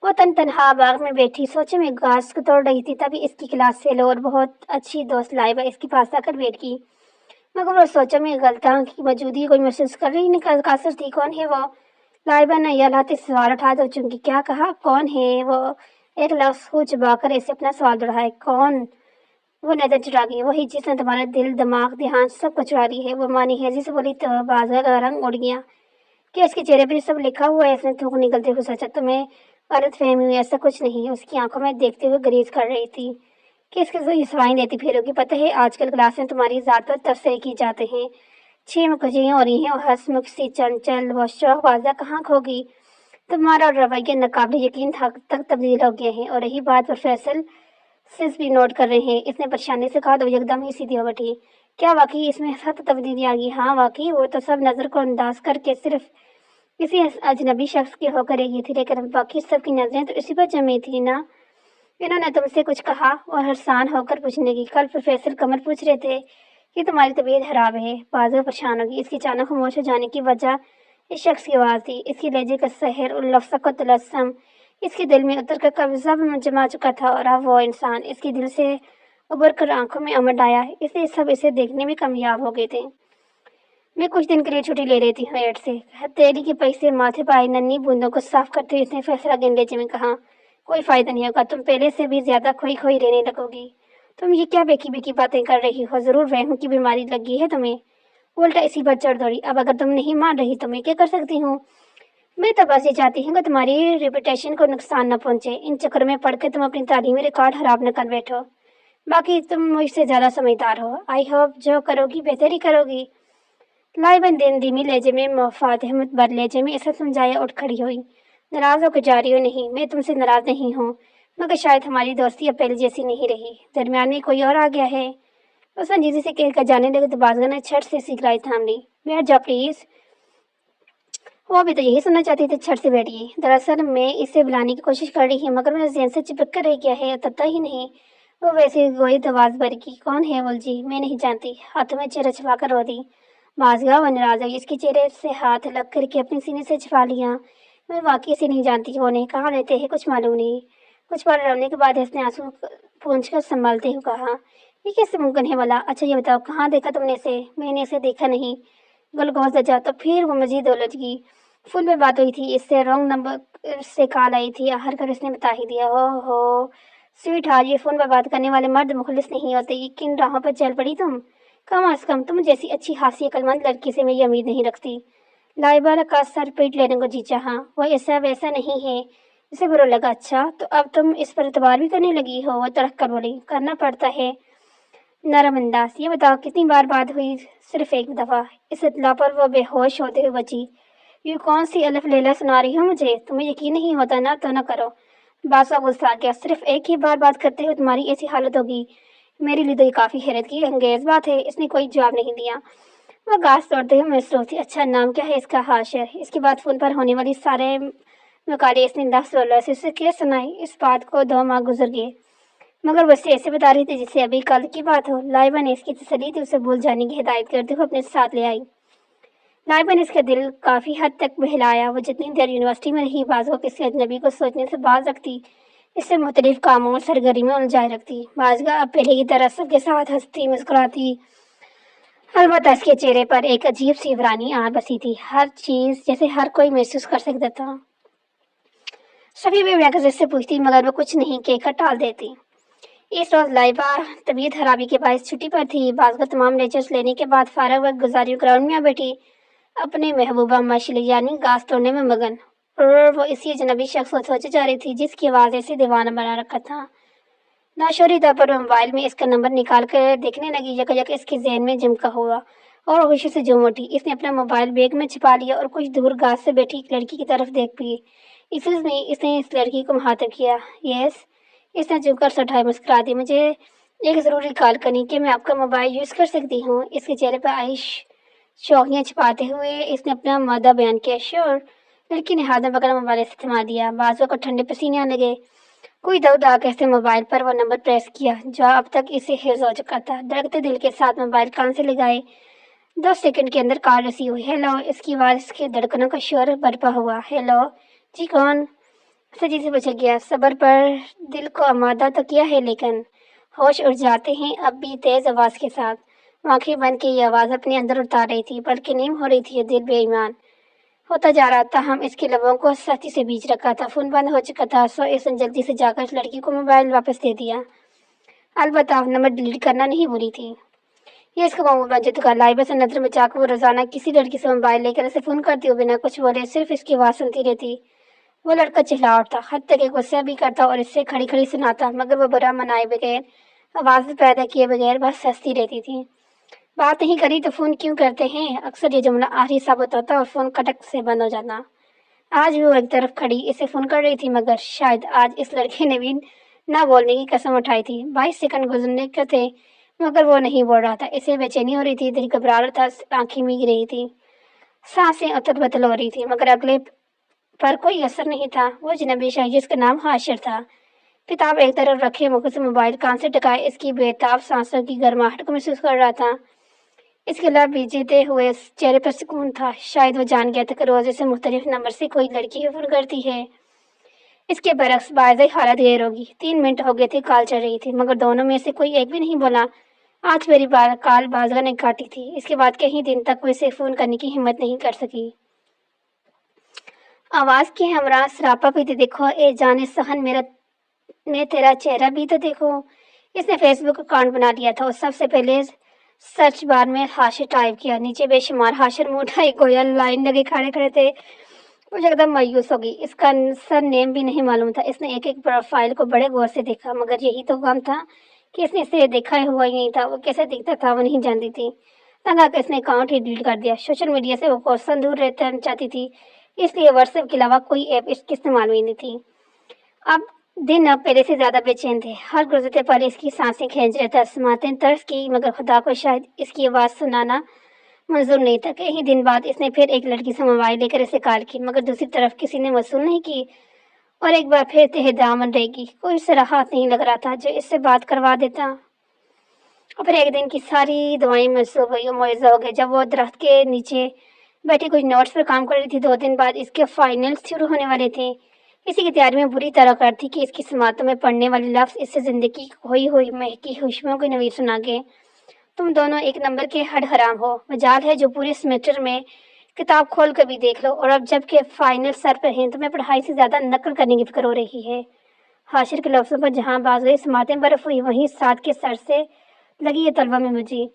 वो तनहा बाग में बैठी सोचे में घास को तोड़ रही थी, तभी इसकी क्लास फेलो और बहुत अच्छी दोस्त लाइबा इसके पास आकर बैठ गई। मगर वो सोचो में गलता की मौजूदगी कोई महसूस कर रही नहीं। कासर थी। कौन है वो? लाइबा ने यह सवाल उठा दो चुनकी क्या कहा कौन है वो? एक लफ्ज को चबाकर ऐसे अपना सवाल दोहराए कौन? वो नजर चुरा गई। वही जिसने तुम्हारा दिल दिमाग ध्यान सब कुछ चुरा ली है। वो मानी हैजी से बोली तो बाजार का रंग उड़ गया। क्या इसके चेहरे पर सब लिखा हुआ है? इसने थूक निकलते हुए सोचा तुम्हें गलत फहमी हुई, ऐसा कुछ नहीं। उसकी आंखों में देखते हुए गरीज कर रही थी कि इसके जो सवाई देती फिरोगी। पता है आजकल क्लास में तुम्हारी जात पर तबसरे की जाते हैं। 6 मुखजियाँ हो रही हैं और हंसमुख सी चंचल व शौकबाजा कहाँ खो गई? तुम्हारा रवैया नाकाबिल यकीन तक तब्दील हो गए हैं। और रही बात प्रोफेसर सिस भी नोट कर रहे हैं। इसने परेशानी से कहा तो एकदम ही सीधी हो बैठी। क्या वाकई इसमें सख्त तब्दीली आ गई? हाँ वाकई, वो तो सब नजर को अंदाज करके सिर्फ किसी अजनबी शख्स की होकर रही थी, लेकिन बाकी सबकी नजरें तो इसी पर जमी थी ना। इन्होंने तुमसे कुछ कहा? और हरसान होकर पूछने लगी। कल प्रोफेसर कमर पूछ रहे थे कि तुम्हारी तबीयत खराब है। बाजू परेशान होगी। इसकी अचानक खामोश हो जाने की वजह इस शख्स की आवाज़ थी। इसकी लहजे का सहर और लफ्ज़ को तलस्सम इसके दिल में उतर कर कब्जा जमा चुका था, और अब वो इंसान इसके दिल से उबर कर आंखों में उमड़ आया। इसलिए सब इसे देखने में कामयाब हो गए थे। मैं कुछ दिन के लिए छुट्टी ले लेती हूँ एड से। हथेली के पैसे माथे पर आई नन्ही बूंदों को साफ करते हुए इसने फैसला गिन लेते में कहा कोई फायदा नहीं होगा। तुम पहले से भी ज्यादा खोई खोई रहने लगोगी। तुम ये क्या बेकी बेकी बातें कर रही हो? जरूर वहम की बीमारी लगी है तुम्हें। उल्टा इसी पर चढ़ दौड़ी। अब अगर तुम नहीं मान रही तो मैं क्या कर सकती हूँ? मैं तो बस ये चाहती हूँ कि तुम्हारी रेपुटेशन को नुकसान न पहुंचे। इन चक्कर में पढ़ के तुम अपनी तालीमी रिकॉर्ड खराब न कर बैठो। बाकी तुम मुझसे ज्यादा समझदार हो। आई होप जो करोगी बेहतर ही करोगी। लाइबन दिन धीमी लहजे में मफाद अहमद बर लहजे में ऐसा समझाया उठ खड़ी हुई। नाराज होकर जा रही हो? नहीं, मैं तुमसे नाराज नहीं हूँ, मगर शायद हमारी दोस्ती अब पहले जैसी नहीं रही। दरमियान में कोई और आ गया है? वो संजीदगी से कहकर जाने लगे तो बाजगा ने छट से सिखलाई थाम ली। बैठ जाओ प्लीज। वो अभी तो यही सुनना चाहती थी, छट से बैठिए। दरअसल मैं इसे बुलाने की कोशिश कर रही हूँ, मगर मेरे ज़हन से चिपक कर रह गया है, उतरता ही नहीं। वो वैसे गोई आवाज भर की, कौन है बोल जी? मैं नहीं जानती। हाथों में चेहरा छिपा कर रो दी। बाजगा व नाराज हुई, इसके चेहरे से हाथ लग करके अपने सीने से छिपा लिया। मैं वाकई से नहीं जानती, वो ने कहा रहते हैं, कुछ मालूम नहीं। कुछ पल रोने के बाद इसने आंसू पोंछ कर संभालते हुए कहा, ये कैसे मुमकिन है भला? अच्छा ये बताओ, कहाँ देखा तुमने इसे? मैंने इसे देखा नहीं। गलगौस दजा तो फिर वो मजीद उलझ गई। फोन पे बात हुई थी, इससे रॉन्ग नंबर से कॉल आई थी, हर कर इसने बता ही दिया। हो स्वीट हार्ट, ये फोन पर बात करने वाले मर्द मुखलिस नहीं होते। ये किन राहों पर चल पड़ी तुम? कम अज कम तुम जैसी अच्छी खासी अक्लमंद लड़की से मैं ये उम्मीद नहीं रखती। लाइबा का सर पीट लेने को जी चाहा। वो ऐसा वैसा नहीं है। इसे बुरा लगा। अच्छा तो अब तुम इस पर एतबार भी करने लगी हो? वो तड़क कर बोली, करना पड़ता है नरम अंदाज। ये बताओ कितनी बार बात हुई? सिर्फ एक दफा। इस इतला पर वो बेहोश होते हुए बची। ये कौन सी अलफ लैला सुना रही हो मुझे? तुम्हें यकीन नहीं होता ना तो न करो। बादशाह गुस्सा आ गया। सिर्फ एक ही बार बात करते हुए तुम्हारी ऐसी हालत होगी, मेरे लिए तो ये काफी हैरत की अंगेज बात है। इसने कोई जवाब नहीं दिया। वह घास तोड़ते हुए मसरूफ थी। अच्छा नाम क्या है इसका? हाशिर। इसके बाद फोन पर होने वाली सारे मुकाले इसने 10-16 से उसे क्या सुनाई। इस बात को 2 माह गुजर गए, मगर वैसे ऐसे बता रही थी जिससे अभी कल की बात हो। लाइबा ने इसकी तसल्ली थी, उसे भूल जाने की हिदायत करते हुए अपने साथ ले आई। लाइबा ने इसका दिल काफी हद तक बहलाया। वो जितनी देर यूनिवर्सिटी में रही, बाज को किसी अजनबी को सोचने से बाज रखती, इससे मुख्तलिफ कामों और सरगर्मी में उलझाए रखती। बाजगा अब पहले की तरह सबके साथ हंसती मुस्कुराती, अलबत्ता इसके चेहरे पर एक अजीब सी इमरानी आ बसी थी। हर चीज जैसे हर कोई महसूस कर सकता था। सभी भी व्याकरण से पूछती, मगर वो कुछ नहीं कहकर टाल देती। इस रोज लाइबा तबीयत खराबी के बायस छुट्टी पर थी। बाजगा तमाम लेक्चर्स लेने के बाद फारग वक्त गुजारी ग्राउंड में आ बैठी, अपने महबूबा मछली यानी घास तोड़ने में मगन। और वो इसी अजनबी शख्स को सोचे जा रही थी जिसकी आवाज ऐसे दीवाना बना रखा था। नाशोरी तौर पर मोबाइल में इसका नंबर निकाल कर देखने लगी। यकयक इसके जहन में जमका हुआ और खुशी से झूम उठी। इसने अपना मोबाइल बैग में छिपा लिया और कुछ दूर घास से बैठी एक लड़की की तरफ देख पी। इसमें इसने इस लड़की को मुखातिब किया। यस। इसने झुककर सटाई मुस्कुरा दी। मुझे एक ज़रूरी कॉल करनी, कि मैं आपका मोबाइल यूज़ कर सकती हूँ? इसके चेहरे पर आइश शौकियाँ छिपाते हुए इसने अपना मादा बयान किया। श्योर। लड़की ने हाथ में पकड़ा मोबाइल से थमा दिया। बाजुओं को ठंडे पसीने आने लगे। कोई दर्द आकर इसने मोबाइल पर वो नंबर प्रेस किया जो अब तक इसे हिफ्ज हो चुका था। धड़कते दिल के साथ मोबाइल कान से लगाए। 10 सेकंड के अंदर कॉल रिसीव हुई। हेलो। इसकी आवाज़ इसके धड़कनों का शोर बरपा हुआ। हेलो जी, कौन? सजी से बच गया। सब्र पर दिल को आमादा तो किया है, लेकिन होश उड़ जाते हैं अब भी तेज आवाज के साथ। आंखें बंद की ये आवाज अपने अंदर उतार रही थी, बल्कि नीम हो रही थी। ये दिल बेईमान होता जा रहा था। हम इसके लबों को सख्ती से बीच रखा था। फोन बंद हो चुका था, सो इसने जल्दी से जाकर इस लड़की को मोबाइल वापस दे दिया। अलबत्ता नंबर डिलीट करना नहीं भूली थी। ये इसका मोबाइल बन चुका। लाइबा से नजर बचाकर वो रोजाना किसी लड़की से मोबाइल लेकर इसे फोन करती हो, बिना कुछ बोले सिर्फ इसकी आवाज सुनती रहती। वो लड़का चिल्ला उठता, हद तक एक गुस्सा भी करता और इससे खड़ी खड़ी सुनाता, मगर वो बुरा मनाए बगैर, आवाज पैदा किए बगैर बस हंसती रहती थी। बात नहीं करी तो फोन क्यों करते हैं? अक्सर ये जुमला आखिरी साबित होता और फोन कटक से बंद हो जाता। आज भी वो एक तरफ खड़ी इसे फोन कर रही थी, मगर शायद आज इस लड़के ने भी ना बोलने की कसम उठाई थी। 22 सेकंड गुजरने के थे, मगर वो नहीं बोल रहा था। इसे बेचैनी हो रही थी, दिल घबरा रहा था, आंखें भीग रही थी, सांसें उथल पुथल हो रही थी, मगर अगले पर कोई असर नहीं था। वो जनाबी शाह जिसका नाम हाशिर था, किताब एक तरफ रखे मुख से मोबाइल कान से टकाए इसकी बेताब सांसों की गर्माहट को महसूस कर रहा था। इसके लब भींचते हुए चेहरे पर सुकून था। शायद वो जान गया था कि रोज से मुख्तलिफ नंबर से कोई लड़की ही फोन करती है। इसके बरक्स बाज़ हालत गैर होगी। 3 मिनट हो गए थे, कॉल चल रही थी, मगर दोनों में से कोई एक भी नहीं बोला। आज मेरी बार कॉल बाजगा ने काटी थी। इसके बाद कई दिन तक वो इसे फोन करने की हिम्मत नहीं कर सकी। आवाज के हमरा सरापा भी तो देखो, ए जाने सहन मेरा ने तेरा चेहरा भी तो देखो। इसने फेसबुक अकाउंट बना लिया था और सबसे पहले सर्च बार में हाशिर टाइप किया। नीचे बेशुमार हाशिर मुठाई गोया लाइन लगे खड़े खड़े थे। वो एकदम मायूस हो गई। इसका सर नेम भी नहीं मालूम था। इसने एक एक प्रोफाइल को बड़े गौर से देखा, मगर यही तो गम था कि इसने इसे देखा हुआ ही नहीं था। वो कैसे दिखता था वो नहीं जानती थी। तंग आकर इसने अकाउंट ही डिलीट कर दिया। सोशल मीडिया से वो कोसों दूर रहना चाहती थी, इसलिए व्हाट्सएप के अलावा कोई ऐप इसके इस्तेमाल में नहीं थी। अब पहले से ज्यादा बेचैन थे। हर गुजरते पल इसकी सांसें खींच रहे थे। समातें तर्स की, मगर खुदा को शायद इसकी आवाज़ सुनाना मंजूर नहीं था। कई दिन बाद इसने फिर एक लड़की से मोबाइल लेकर इसे कॉल की, मगर दूसरी तरफ किसी ने वसूल नहीं की। और एक बार फिर तहे दामन रहेगी। कोई इससे राहत नहीं लग रहा था जो इससे बात करवा देता। और फिर एक दिन की सारी दवाएं मंसूब हुई और मुआवजा हो गया। जब वो दरख्त के नीचे बैठी कुछ नोट्स पर काम कर रही थी, 2 दिन बाद इसके फाइनल शुरू होने वाले थे। इसी की तैयारी में बुरी तरह कर थी कि इसकी समातों में पढ़ने वाले लफ्ज़ इससे जिंदगी खोई हुई महकी खुशबुओं की नवीर सुना के, तुम दोनों एक नंबर के हड हराम हो, मजाल है जो पूरे सेमेस्टर में किताब खोल कर भी देख लो, और अब जबकि फाइनल सर पर हैं तुम्हें पढ़ाई से ज़्यादा नकल करने की फिक्र हो रही है। हाशिर के लफ्ज़ों पर जहाँ बाज गई समातें बर्फ हुई, वहीं साथ के सर से लगी ये तलवा में मुझी।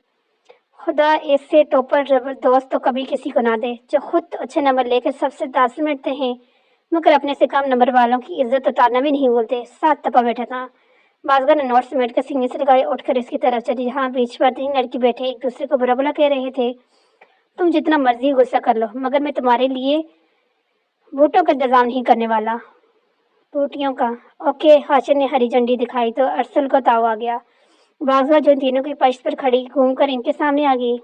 खुदा ऐसे टॉपर दोस्त तो कभी किसी को ना दे जो खुद अच्छे नंबर लेकर सबसे दास मिटते हैं, मगर अपने से कम नंबर वालों की इज्जत उतारना भी नहीं बोलते। साथ तपा बैठा था। बाजगर ने नोट समेट कर सीने से लगाए, उठकर इसकी तरफ चली जहाँ बीच पर 3 लड़के बैठे एक दूसरे को बुरा भला कह रहे थे। तुम जितना मर्जी गुस्सा कर लो, मगर मैं तुम्हारे लिए बूटों का इंतजाम नहीं करने वाला। बूटियों का? ओके। हाशिर ने हरी झंडी दिखाई तो अरसल को ताव आ गया। बाजवा जो तीनों की पश्त पर खड़ी घूमकर इनके सामने आ गई।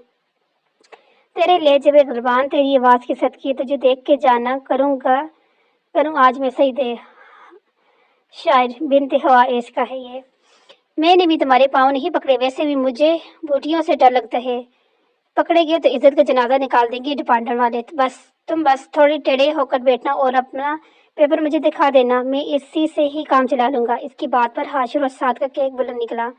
तेरे लहजे में गुरबान तेरी आवाज की सदकी तुझे देख के जाना करूं आज मैं सही दे। शायर बिनते हवा ऐश का है ये। मैंने भी तुम्हारे पाँव नहीं पकड़े, वैसे भी मुझे बूटियों से डर लगता है। पकड़े गए तो इज्जत का जनाजा निकाल देंगे डिपार्टमेंट वाले। तुम बस थोड़ी टेढ़े होकर बैठना और अपना पेपर मुझे दिखा देना, मैं इसी से ही काम चला लूंगा। इसकी बात पर हाशिर और साथ का केक बुलंद निकला।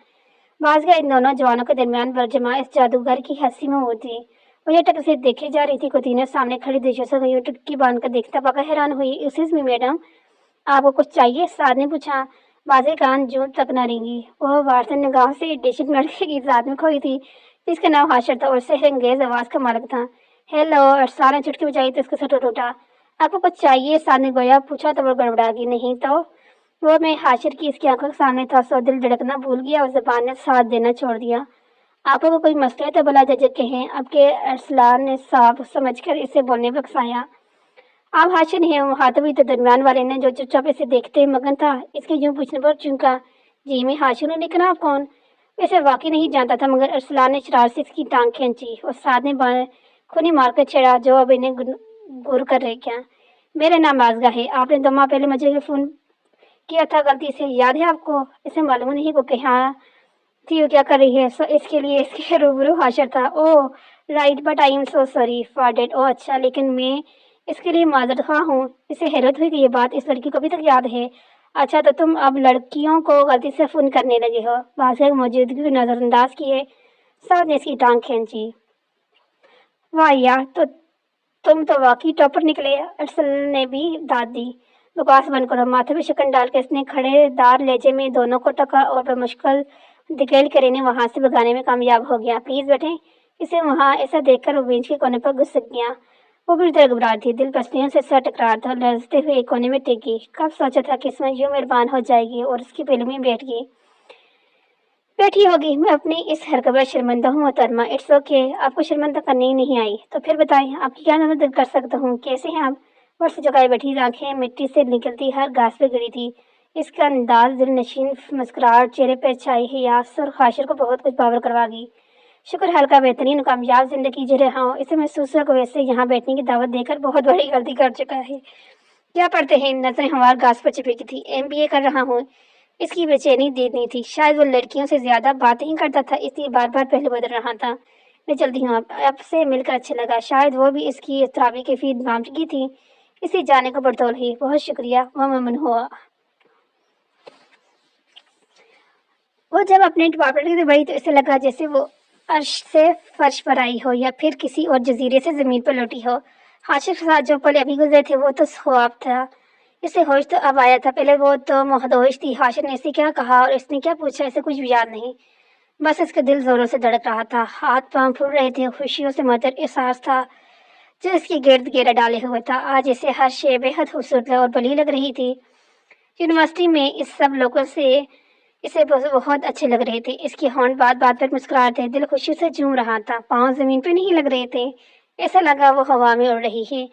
बाजगा इन दोनों जवानों के दरमियान बरजमा इस जादूगर की हंसी में होती। मुझे टक से देखे जा रही थी। कुतीना सामने खड़ी दिलचस्प यूं टुटकी बांध कर देखता पाकर हैरान हुई। एक्सक्यूज मी मैडम, आपको कुछ चाहिए? साद ने पूछा। बाजे कान जूं तक न रेंगी। वह वार्तन निगाह से डिशिक लड़के की जात में खोई थी जिसका नाम हाशिर था और सहरंगेज आवाज का मालिक था। हेलो। अरसाल ने चुटकी बजाई तो उसका सर टूटा। आपको कुछ चाहिए? साद ने गोया पूछा तो वो गड़बड़ा गई। नहीं तो वो मैं हाशिर की इसकी आंखों के सामने था। सो दिल धड़कना भूल गया और जबान ने साथ देना छोड़ दिया। आपको को कोई मसला है तो भला जज कहें। अब के अरसलान ने साफ समझकर इसे बोलने पर उकसाया। आप हाशिर नहीं हो? हाथवी तो दरमियान वाले ने जो चुपचाप इसे देखते मगन था इसके यूं पूछने पर चुनका। जी मैं हाशिर हूँ, लेकिन आप कौन? वैसे वाकई नहीं जानता था, मगर अरसलान ने शरारत से इसकी टांग खींची और साथ ने खूनी मारकर छेड़ा। जो अब इन्हें गुर कर रहे क्या? मेरा नाम आजगा है। आपने 2 माह पहले मुझे फोन किया था गलती से, याद है आपको? इसे मालूम नहीं को कि हाँ थी वो क्या कर रही है। सो इसके लिए इसके रूबरू हाशिर था। Oh right, but I am so sorry for that. Oh अच्छा, लेकिन मैं इसके लिए माजरत ख्वाह हूँ। इसे हैरत हुई कि ये बात इस लड़की को अभी तक याद है। अच्छा, तो तुम अब लड़कियों को गलती से फोन करने लगे हो? बादशाह की मौजूदगी को नजरअंदाज किए साथ ने इसकी टांग खींची। वाह यार, तो तुम तो वाकई टॉपर निकले। अरसल ने भी दाद दी। बकवास बंद करो। माथे पे शिकन डालकर इसने खड़े दार लहजे में दोनों को टका और बमुश्किल दिकेल कर इन्हें वहां से भगाने में कामयाब हो गया। प्लीज बैठे। इसे वहां ऐसा देखकर वो बेंच के कोने पर घुस गया। वो बुरी तरह घबराहट थी, दिल पसलियों से सर टकरा था। लरजते हुए एक कोने में टिक गई। कब सोचा था कि इसमें यूं मेहरबान हो जाएगी और उसकी पहलू में बैठी होगी। मैं अपनी इस हरकत पर शर्मिंदा हूँ मोहतरमा। इट्स ओके, आपको शर्मिंदा करने ही नहीं आई। तो फिर बताइए आपकी क्या मदद कर सकता हूँ? कैसे हैं आप? वर्ष झुकाए बैठी, आंखें मिट्टी से निकलती हर घास पे गिरी थी। इसका अंदाज दिल नशीन मुस्कुराहट चेहरे पर छाई है यास और खाशिर को बहुत कुछ बावर करवा गई। शुक्र हल्का बेहतरीन कामयाब जिंदगी जी रहा हूँ। इसे महसूस हुआ कि वैसे यहाँ बैठने की दावत देकर बहुत बड़ी गलती कर चुका है। क्या पढ़ते हैं? नजरें हमार घास पर चिपकी थी। MBA कर रहा हूँ। इसकी बेचैनी देनी थी। शायद वो लड़कियों से ज्यादा बातें ही करता था, इसलिए बार बार पहलू बदल रहा था। मैं चलती हूँ। आपसे मिलकर अच्छा लगा। शायद वो भी इसकी इस्तराबी की फीड मामगी थी, इसे जाने को बड़तौल ही। बहुत शुक्रिया, वह ममन हुआ। वो जब अपने डिपार्टमेंट से बढ़ी तो इसे लगा जैसे वो अर्श से फर्श पर आई हो या फिर किसी और जजीरे से जमीन पर लौटी हो। हाशिर के साथ जो पल अभी गुजरे थे वो तो ख्वाब था। इसे होश तो अब आया था, पहले वो तो महदोश थी। हाशिर ने इसे क्या कहा और इसने क्या पूछा इसे कुछ भी याद नहीं। बस इसका दिल जोरों से धड़क रहा था, हाथ पांव फूल रहे थे। खुशियों से मदर एहसास था जो इसके गिर्द घेरा डाले हुए था। आज इसे हर शे बेहद खूबसूरत और बली लग रही थी। यूनिवर्सिटी में इस सब लोगों से اسے بہت اچھے لگ رہے تھے، اس کے ہونٹ بات بات پر مسکرا رہے تھے، دل خوشی سے جھوم رہا تھا، پاؤں زمین پہ نہیں لگ رہے تھے، ایسا لگا وہ ہوا میں اڑ رہی ہے،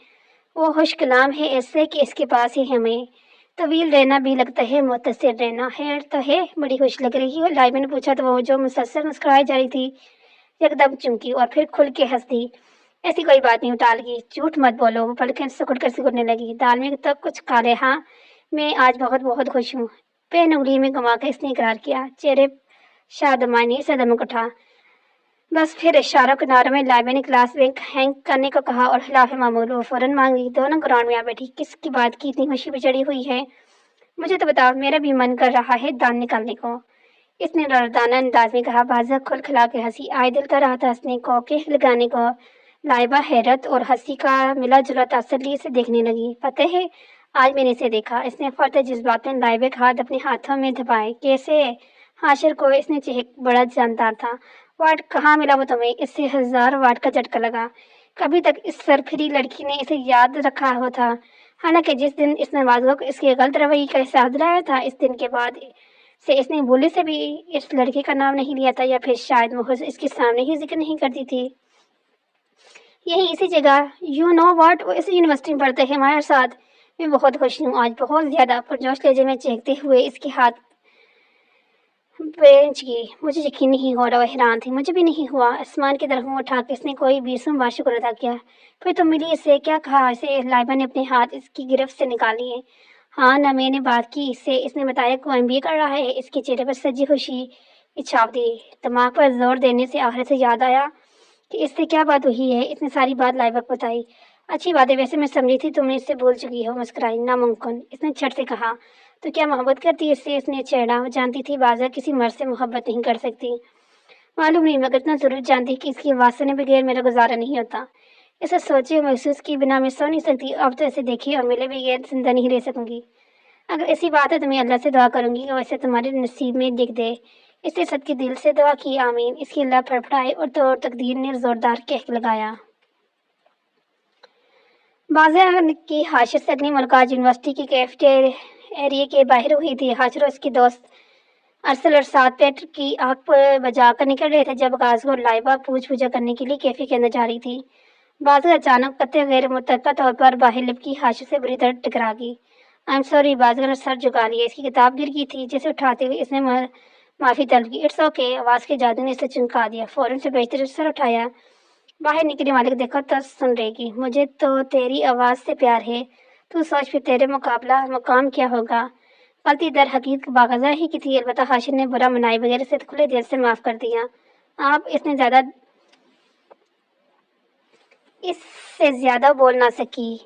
وہ خوش کلام ہے ایسے کہ اس کے پاس ہی ہمیں طویل رہنا بھی لگتا ہے، متصل رہنا ہے تو ہے، بڑی خوش لگ رہی ہے۔ لائبہ نے پوچھا تو وہ جو مسلسل مسکرائی جا رہی تھی ایک دم چمکی اور پھر کھل کے ہنس دی۔ ایسی کوئی بات نہیں، ٹال گئی، جھوٹ مت بولو، وہ پلکیں سکڑنے لگی، دال میں تب کچھ کالے، ہاں میں آج بہت بہت خوش ہوں، پین انگلی میں گھما کے اس نے اقرار کیا، چہرے شادمانی سے دمک اٹھا۔ بس پھر اشارہ کناروں میں لائبہ نے کلاس بینک ہینگ کرنے کو کہا اور خلاف معمول وہ فوراً مانگ لی، دونوں گراؤنڈ میں آ بیٹھی، کس کی بات کی اتنی خوشی پہ چڑھی ہوئی ہے؟ مجھے تو بتاؤ، میرا بھی من کر رہا ہے دان نکالنے کو، اس نے دردانہ انداز میں کہا، بازو کھل کھلا کے ہنسی، آج دل کر رہا تھا ہنسنے کو، کہ لگانے کو۔ لائبہ حیرت اور ہنسی کا ملا جلا تسلی سے دیکھنے لگی، پتہ ہے آج میں نے اسے دیکھا، اس نے فرد جذبات میں لائبہ کے ہاتھ اپنے ہاتھوں میں دبائے، کیسے حاشر کو اس نے چہک بڑا جاندار تھا، واٹ کہاں ملا وہ تمہیں؟ اس سے 1000 واٹ کا جھٹکا لگا، کبھی تک اس سرپھری لڑکی نے اسے یاد رکھا ہوا تھا، حالانکہ جس دن اس نے بازو کو اس کے غلط رویے کا احساس دلایا تھا، اس دن کے بعد سے اس نے بھولے سے بھی اس لڑکے کا نام نہیں لیا تھا، یا پھر شاید محض اس کے سامنے ہی ذکر نہیں کرتی تھی۔ یہی اسی جگہ، یو نو واٹ، وہ اسی یونیورسٹی میں پڑھتے ہیں ہمارے ساتھ، میں بہت خوش ہوں آج، بہت زیادہ، پرجوش لہجے میں چہکتے ہوئے اس کے ہاتھ بینچ کی، مجھے یقین نہیں ہو رہا، وہ حیران تھی، مجھے بھی نہیں ہوا، آسمان کی طرف منہ اٹھا کے اس نے کوئی 20واں بار شکر ادا کیا۔ پھر تم ملی، اس سے کیا کہا؟ اسے لائبہ نے اپنے ہاتھ اس کی گرفت سے نکال لیے۔ ہاں نہ میں نے بات کی اس سے، اس نے بتایا کہ وہ MBA کر رہا ہے، اس کے چہرے پر سجی خوشی چھاپ دی، دماغ پر زور دینے سے آخر سے یاد آیا کہ اس سے کیا بات ہوئی ہے، اس نے ساری بات لائبہ کو بتائی۔ اچھی بات ہے، ویسے میں سمجھی تھی تم نے اس سے بھول چکی ہو، مسکرائی، ناممکن، اس نے جھٹ سے کہا، تو کیا محبت کرتی اس سے؟ اس نے چھیڑا، وہ جانتی تھی بازا کسی مرد سے محبت نہیں کر سکتی، معلوم نہیں مگر اتنا ضرور جانتی کہ اس کی آواز سنے بغیر میرا گزارا نہیں ہوتا، اسے سوچے اور محسوس کی بنا میں سو نہیں سکتی، اب تو اسے دیکھی اور ملے بغیر زندہ نہیں رہ سکوں گی، اگر ایسی بات ہے تو میں اللہ سے دعا کروں گی کہ وہ اسے تمہارے نصیب میں لکھ دے، اس نے صدقے دل سے دعا کی، آمین، اس کی اللہ پھڑپڑائے اور تو تقدیر نے زوردار کہہ لگایا۔ بازا کی حاشر سے اگلی ملاقات یونیورسٹی کی کیفیٹیریا کے باہر ہوئی تھی، حاشر اور اس کی دوست ارسل اور ساتھ پیٹر کی آنکھ بجا کر نکل رہے تھے، جب غازی اور لائبہ پوچھ پوچھا کرنے کے لیے کیفے کے اندر جا رہی تھی، بازا اچانک قطع غیر متوقع طور پر باہر لپکی حاشر سے بری طرح ٹکرا گئی۔ آئی ایم سوری، بازا نے سر جھکا لیا، اس کی کتاب گر گئی تھی، جسے اٹھاتے ہوئے اس نے معافی طلب کی۔ اٹس اوکے، آواز کے جادو نے اسے چمکا دیا، فوراً سے بہتر سر اٹھایا، باہر نکلنے والے کو دیکھا تو سن رہے گی، مجھے تو تیری آواز سے پیار ہے، تو سوچ پھر تیرے مقابلہ مقام کیا ہوگا۔ غلطی در حقیقت باغزہ ہی کی تھی، البتہ حاشر نے برا منائے بغیر اسے کھلے دل سے معاف کر دیا۔ آپ اس سے زیادہ بول نہ سکی۔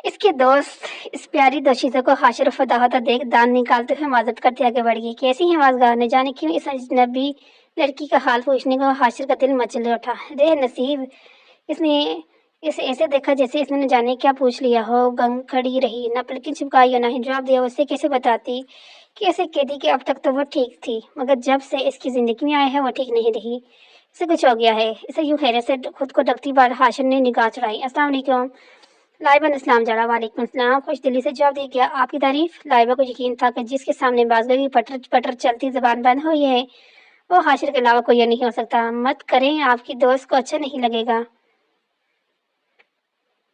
اس کے دوست اس پیاری دوشیزہ کو حاشر و فدا ہوتا دیکھ دان نکالتے ہوئے معذرت کرتے آگے بڑھ گئی، کیسی ہیں بازگاہ؟ نہ جانے کیوں اس اجنبی لڑکی کا حال پوچھنے کو حاشر کا دل مچل اٹھا، رے نصیب، اس نے اسے ایسے دیکھا جیسے اس نے نہ جانے کیا پوچھ لیا ہو، گنگ کھڑی رہی، نہ پلکیں چمکائی اور نہ ہی جواب دیا، اسے کیسے بتاتی کہ اسے کہتی کہ اب تک تو وہ ٹھیک تھی، مگر جب سے اس کی زندگی میں آیا ہے وہ ٹھیک نہیں رہی، اسے کچھ ہو گیا ہے، اسے یوں حیرت سے خود کو ڈھکتی بار حاشر نے نگاہ چڑھائی۔ السلام علیکم، لائبہ نے سلام جڑا، وعلیکم السلام، خوش دلی سے جواب دیا، کیا آپ کی تعریف؟ لائبہ کو یقین تھا کہ جس کے سامنے بازگاہ کی پٹر پٹر چلتی زبان بند ہوئی ہے وہ حاشر کے علاوہ کوئی نہیں ہو سکتا۔ مت کریں، آپ کی دوست کو اچھا نہیں لگے گا۔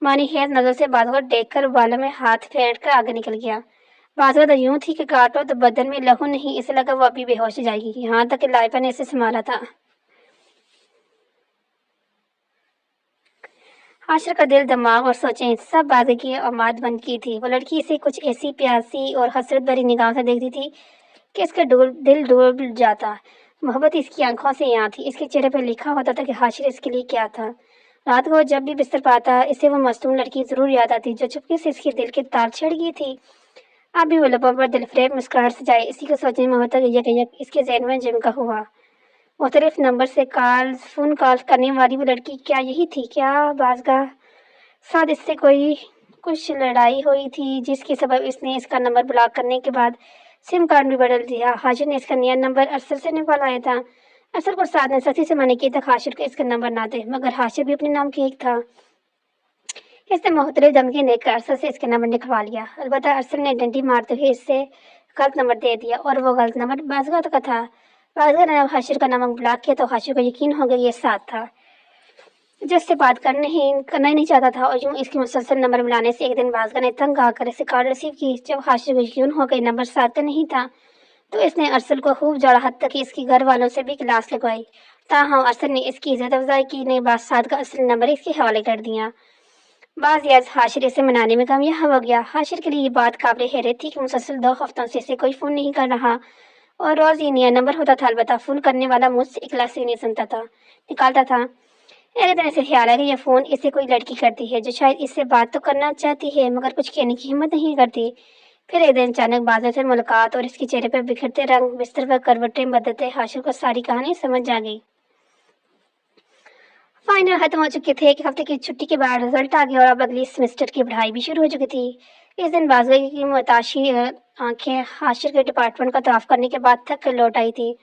مانی خیز نظر سے بازو کو دیکھ کر بالوں میں ہاتھ پھیر کر آگے نکل گیا۔ بازو تو یوں تھی کہ کاٹو تو بدن میں لہو نہیں، اسے لگا وہ ابھی بے ہوش ہو جائے گی، یہاں تک کہ لائبہ نے اسے سنبھالا تھا۔ حاشر کا دل، دماغ اور سوچیں سب بازو کی آماد بن کی تھی، وہ لڑکی اسے کچھ ایسی پیاسی اور حسرت بھری نگاہوں سے دیکھتی تھی کہ اس کا دل ڈوب جاتا، محبت اس کی آنکھوں سے یہاں تھی، اس کے چہرے پر لکھا ہوتا تھا کہ حاشر اس کے لیے کیا تھا۔ رات کو جب بھی بستر پاتا اسے وہ معصوم لڑکی ضرور یاد آتی جو چپکے سے اس کے دل کے تار چھڑ گئی تھی، اب بھی وہ لبوں پر دل فریب مسکراہٹ سے جائے، اسی کو سوچنے میں ہوتا کہ یک اس کے ذہن میں جم کا ہوا، مختلف نمبر سے فون کال کرنے والی وہ لڑکی کیا یہی تھی؟ کیا بازگاہ ساتھ اس سے کوئی کچھ لڑائی ہوئی تھی جس کے سبب اس نے اس کا نمبر بلاک کرنے کے بعد سم کارڈ بھی بدل دیا؟ حاشر نے اس کا نیا نمبر ارسل سے نکالوایا تھا، ارسل کو سعد نے سختی سے منع کیا تھا حاشر کو اس کا نمبر نہ دے، مگر حاشر بھی اپنے نام کی ایک تھا، اس نے مختلف دھمکی دے کر ارسل سے اس کا نمبر نکلوا لیا، البتہ ارسل نے ڈنڈی مارتے ہوئے اس سے गलत नंबर दे दिया और वो गलत नंबर बाज़गत का था। बाज़गत ने हाशिर का नंबर ब्लॉक किया तो हाशिर को यकीन हो गया ये साथ था, जिससे बात करना ही नहीं चाहता था। और यूं इसकी मुसलसल नंबर मिलाने से एक दिन बाज़गत ने तंग आकर इसे कॉल रिसीव की। जब हाशिर को यकीन हो गया नंबर साथ का नहीं था तो इसने अरसल को खूब जड़ा, हद तक कि इसके घर वालों से भी क्लास लगवाई। ताहम अरसल ने इसकी इज्जत अफजाई की, ने बात साथ का असल नंबर इसके हवाले कर दिया। बाज़ हाशिर इसे मनाने में कामयाब हो गया। हाशिर के लिए ये बात काबिल हैरत थी कि मुसलसल 2 हफ्तों से इसे कोई फ़ोन नहीं कर रहा और रोज़ ही नया नंबर होता था। अलबत्ता फ़ोन करने वाला मुझसे इखलास से नहीं सुनता था, निकालता था। एक दिन इसे ख्याल आया कि यह फ़ोन इसे कोई लड़की करती है जो शायद इससे बात तो करना चाहती है मगर कुछ कहने की हिम्मत नहीं करती। फिर एक दिन अचानक बाज़ से मुलाकात और इसके चेहरे पर बिखरते रंग, बिस्तर पर करवटें बदलते हाशिर को सारी कहानी समझ आ गई। फाइनल खत्म हो चुके थे। 1 हफ्ते की छुट्टी के बाद रिजल्ट आ गया और अब अगली सेमेस्टर की पढ़ाई भी शुरू हो चुकी थी। इस दिन बाज़गई की मुताशी आंखें हाशिर के डिपार्टमेंट का तवाफ करने के बाद थक कर लौट आई थी।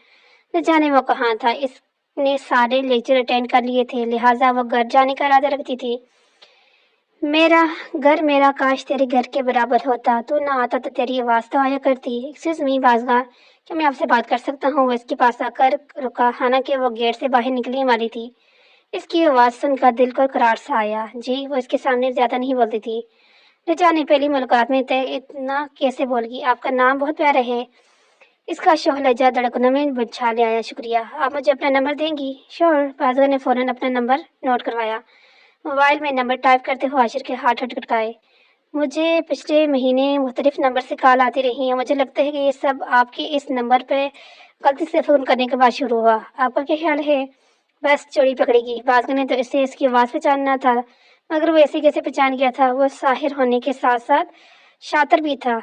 न जाने वो कहाँ था। इसने सारे लेक्चर अटेंड कर लिए थे, लिहाजा वो घर जाने का इरादा रखती थी। मेरा काश तेरे घर के बराबर होता, तू ना आता तो तेरी आवाज़ तो आया करती। एक्सक्यूज मी बाज़गा, क्या मैं आपसे बात कर सकता हूँ? वो इसके पास आकर रुका, हालांकि वो गेट से बाहर निकलने वाली थी। इसकी आवाज़ सुनकर दिल को करार सा आया। जी, वो इसके सामने ज़्यादा नहीं बोलती थी। न जाने पहली मुलाकात में तय इतना कैसे बोल गई। आपका नाम बहुत प्यारा है। इसका शोह लहजा धड़कनों में बचा ले आया। शुक्रिया, आप मुझे अपना नंबर देंगी? श्योर। बाज़गा ने फ़ौरन अपना नंबर नोट करवाया। मोबाइल में नंबर टाइप करते हुए हाशिर के हाथ खटखटाए। मुझे पिछले महीने मुख्तलिफ नंबर से कॉल आती रही है। मुझे लगता है कि ये सब आपके इस नंबर पे गलती से फ़ोन करने के बाद शुरू हुआ। आपका क्या ख्याल है? बस चोरी पकड़ेगी। बाज़गा ने तो इसे इसकी आवाज़ पहचानना था, मगर वो ऐसे कैसे पहचान गया था? वो साहिर होने के साथ साथ शातिर भी था।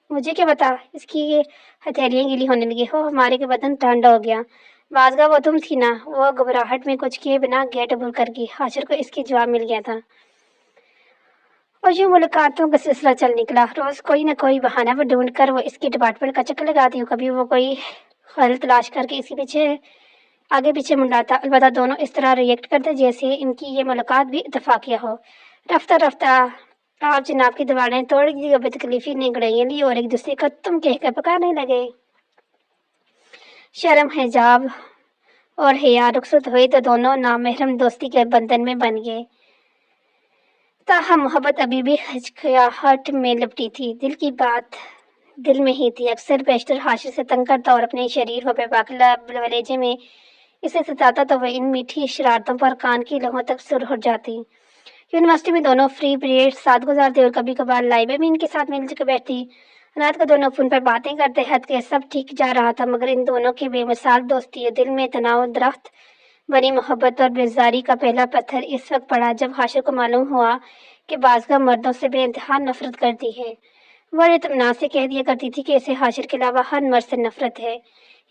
मुझे क्या पता? इसकी हथेलियाँ गीली होने लगी। हो, हमारे के बदन ठंडा हो गया। बाज़गा, वो तुम थी ना? वो घबराहट में कुछ किए बिना गेट बंद कर गई। हाशिर को इसकी जवाब मिल गया था और यूं मुलाकातों का सिलसिला चल निकला। रोज कोई न कोई बहाना वो ढूंढ कर वो इसके डिपार्टमेंट का चक्कर लगाती हूँ। कभी वो कोई खल तलाश करके इसके पीछे आगे पीछे मुंडाता। अलबत्ता दोनों इस तरह रिएक्ट करते जैसे इनकी ये मुलाकात भी इत्तफाकिया हो। रफ्ता रफ्ता आप जनाब की दीवारें तोड़ दी, बेतकलीफी ने गड़ाइयाँ ली और एक दूसरे को तुम कहकर पकाने लगे। शर्म, हिजाब और हया रुखसत हुए तो दोनों नामहरम दोस्ती के बंधन में बन गए। ताहम मोहब्बत अभी भी हिचकिचाहट में लिपटी थी। दिल की बात दिल में ही थी। अक्सर बेशतर हाशिर से तंग करता और अपने शरीर व बेबाकला वलेजे में इसे सताता तो वह इन मीठी शरारतों पर कान की लहों तक सुर हो जाती। यूनिवर्सिटी में दोनों फ्री पीरियड साथ गुजारते और कभी कभार लाइब्रेरी में इनके साथ मिलकर बैठती। रात को दोनों फोन पर बातें करते। हद के सब ठीक जा रहा था, मगर इन दोनों की बेमिसाल दोस्ती दिल में तनाव दरख्त बनी मोहब्बत और बेजारी का पहला पत्थर इस वक्त पड़ा जब हाशिर को मालूम हुआ कि बाज़गा मर्दों से बेइंतहा नफरत करती है। वह इत्मीनान से कह दिया करती थी कि इसे हाशिर के अलावा हर मर्द से नफरत है।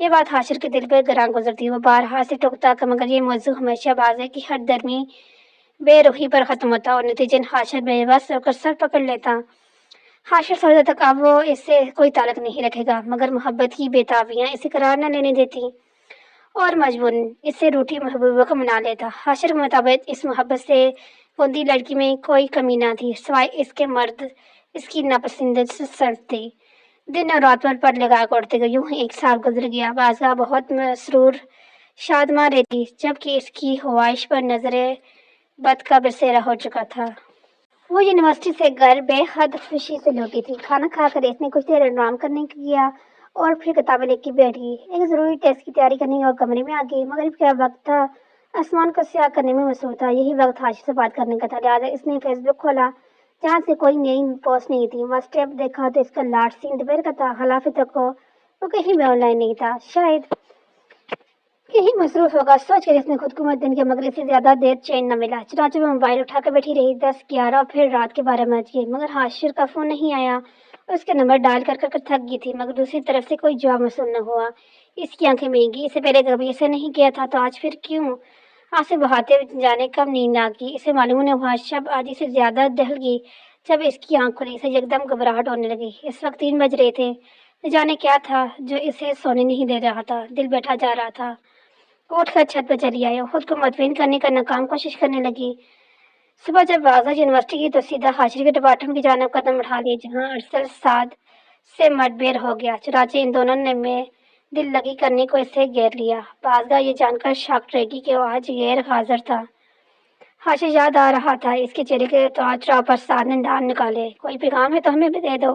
ये बात हाशिर के दिल पर गरां गुजरती। वो बारहा से टोकता कि मगर ये मौजू हमेशा बाज़ है कि हर दरमी बेरुखी पर ख़त्म होता और नतीजन हाशिर बेबस होकर सर पकड़ लेता। हाशिर सोचता था अब वो इससे कोई ताल्लुक नहीं रखेगा, मगर मोहब्बत की बेताबियां इसे करार न लेने देती और मजबूरन इससे रूठी महबूबा को मना लेता। हाशिर के मुताबिक इस मोहब्बत से बूंदी लड़की में कोई कमी ना थी, सिवाय इसके मर्द इसकी नापसंदीदा शर्त थी। दिन और रात पर लगा उड़ते गए। यूं ही 1 साल गुजर गया। बाज़गा बहुत मसरूर शादमा रहती, जबकि इसकी ख्वाहिश पर नजरें बद का बसेरा हो चुका था। वो यूनिवर्सिटी से घर बेहद खुशी से लौटी थी। खाना खाकर इसने कुछ देर आराम करने किया और फिर किताबें लेकर बैठ गई। एक ज़रूरी टेस्ट की तैयारी करने और कमरे में आ गई। मगरिब का वक्त था। आसमान को स्याह करने में मसरूफ था। यही वक्त हाशिर से बात करने का था, लिहाजा इसने फेसबुक खोला, जहाँ से कोई नई पोस्ट नहीं थी। व्हाट्सएप देखा तो इसका लास्ट सीन दोपहर का था। हालांकि तक को वो कहीं भी ऑनलाइन नहीं था, शायद यही मसरूफ होगा सोच कर इसने खुद को मत दिन के, मगर इसे ज्यादा देर चैन न मिला। चुनाचे में मोबाइल उठाकर बैठी रही। 10, 11 फिर रात के 12 बज गए, मगर हाशिर का फोन नहीं आया। उसके नंबर डायल कर कर थक गई थी, मगर दूसरी तरफ से कोई जवाब मौसूल न हुआ। इसकी आंखें भीगी। इससे पहले कभी ऐसे नहीं किया था, तो आज फिर क्यों? आंखें बहाते जाने कब नींद आ गई। इसे मालूम न हुआ शब आदि से ज्यादा दहल गई। जब इसकी आंख खुली इसे एकदम घबराहट होने लगी। इस वक्त 3 बज रहे थे। न जाने क्या था जो इसे सोने नहीं दे रहा था। दिल बैठा जा रहा था। उठकर छत पर चली आई और खुद को मुतमईन करने का नाकाम कोशिश करने लगी। सुबह जब बाज़ा यूनिवर्सिटी की तो सीधा हाजिरी के डिपार्टमेंट की जानब कदम उठा लिए, जहाँ अरसल साद سے متبیر ہو گیا، چنانچہ ان دونوں نے میں دل لگی کرنے کو اسے گھیر لیا۔ بازگاہ یہ جان کر شاک رہ گئی کہ وہ آج غیر حاضر تھا۔ حاشر یاد آ رہا تھا، اس کے چہرے کے چراغ پر سعد نے دان نکالے۔ کوئی پیغام ہے تو ہمیں بھی دے دو،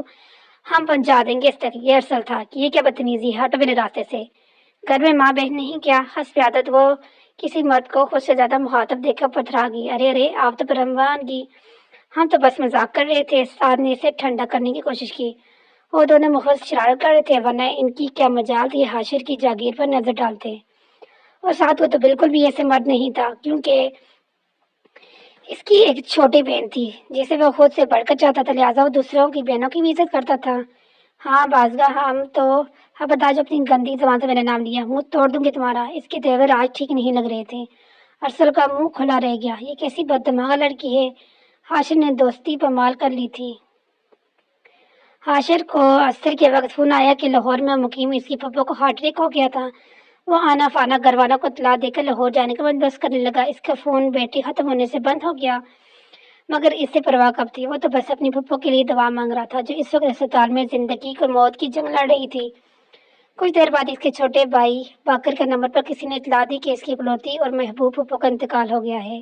ہم پہنچا دیں گے اس تک۔ یہ ارسل تھا کہ یہ کیا بدتمیزی ہے، ہٹو میرے راستے سے۔ گھر میں ماں بہن نہیں کیا؟ حسب عادت وہ کسی مرد کو خود سے زیادہ مخاطب دیکھ کر پتھرا گئی۔ ارے آپ تو پروانگی، ہم تو بس مذاق کر رہے تھے۔ سعد نے اسے ٹھنڈا کرنے کی کوشش کی۔ وہ دونوں مخلص شرارت کر رہے تھے، ورنہ ان کی کیا مجال تھی حاشر کی جاگیر پر نظر ڈالتے۔ اور سعد کو تو بالکل بھی ایسے مرد نہیں تھا، کیونکہ اس کی ایک چھوٹی بہن تھی جسے وہ خود سے بڑھ کر چاہتا تھا، لہٰذا وہ دوسروں کی بہنوں کی بھی عزت کرتا تھا۔ ہاں بازگاہ، اب بتا جو اپنی گندی زبان سے میرا نام لیا، منہ توڑ دوں گی تمہارا۔ اس کے تیور آج ٹھیک نہیں لگ رہے تھے۔ ارسل کا منہ کھلا رہ گیا۔ یہ کیسی بددماغ لڑکی ہے، حاشر نے دوستی پامال کر لی تھی۔ حاشر کو عصر کے وقت فون آیا کہ لاہور میں مقیم اس کی پھپھو کو ہارٹ اٹیک ہو گیا تھا۔ وہ آنا فانا گھر والوں کو اطلاع دے کر لاہور جانے کا بندوبست کرنے لگا۔ اس کا فون بیٹری ختم ہونے سے بند ہو گیا، مگر اس سے پرواہ کب تھی، وہ تو بس اپنی پھپھو کے لیے دعا مانگ رہا تھا، جو اس وقت اسپتال میں زندگی اور موت کی جنگ لڑ رہی تھی۔ کچھ دیر بعد اس کے چھوٹے بھائی باقر کے نمبر پر کسی نے اطلاع دی کہ اس کی اکلوتی اور محبوب پھپھو کا انتقال ہو گیا ہے۔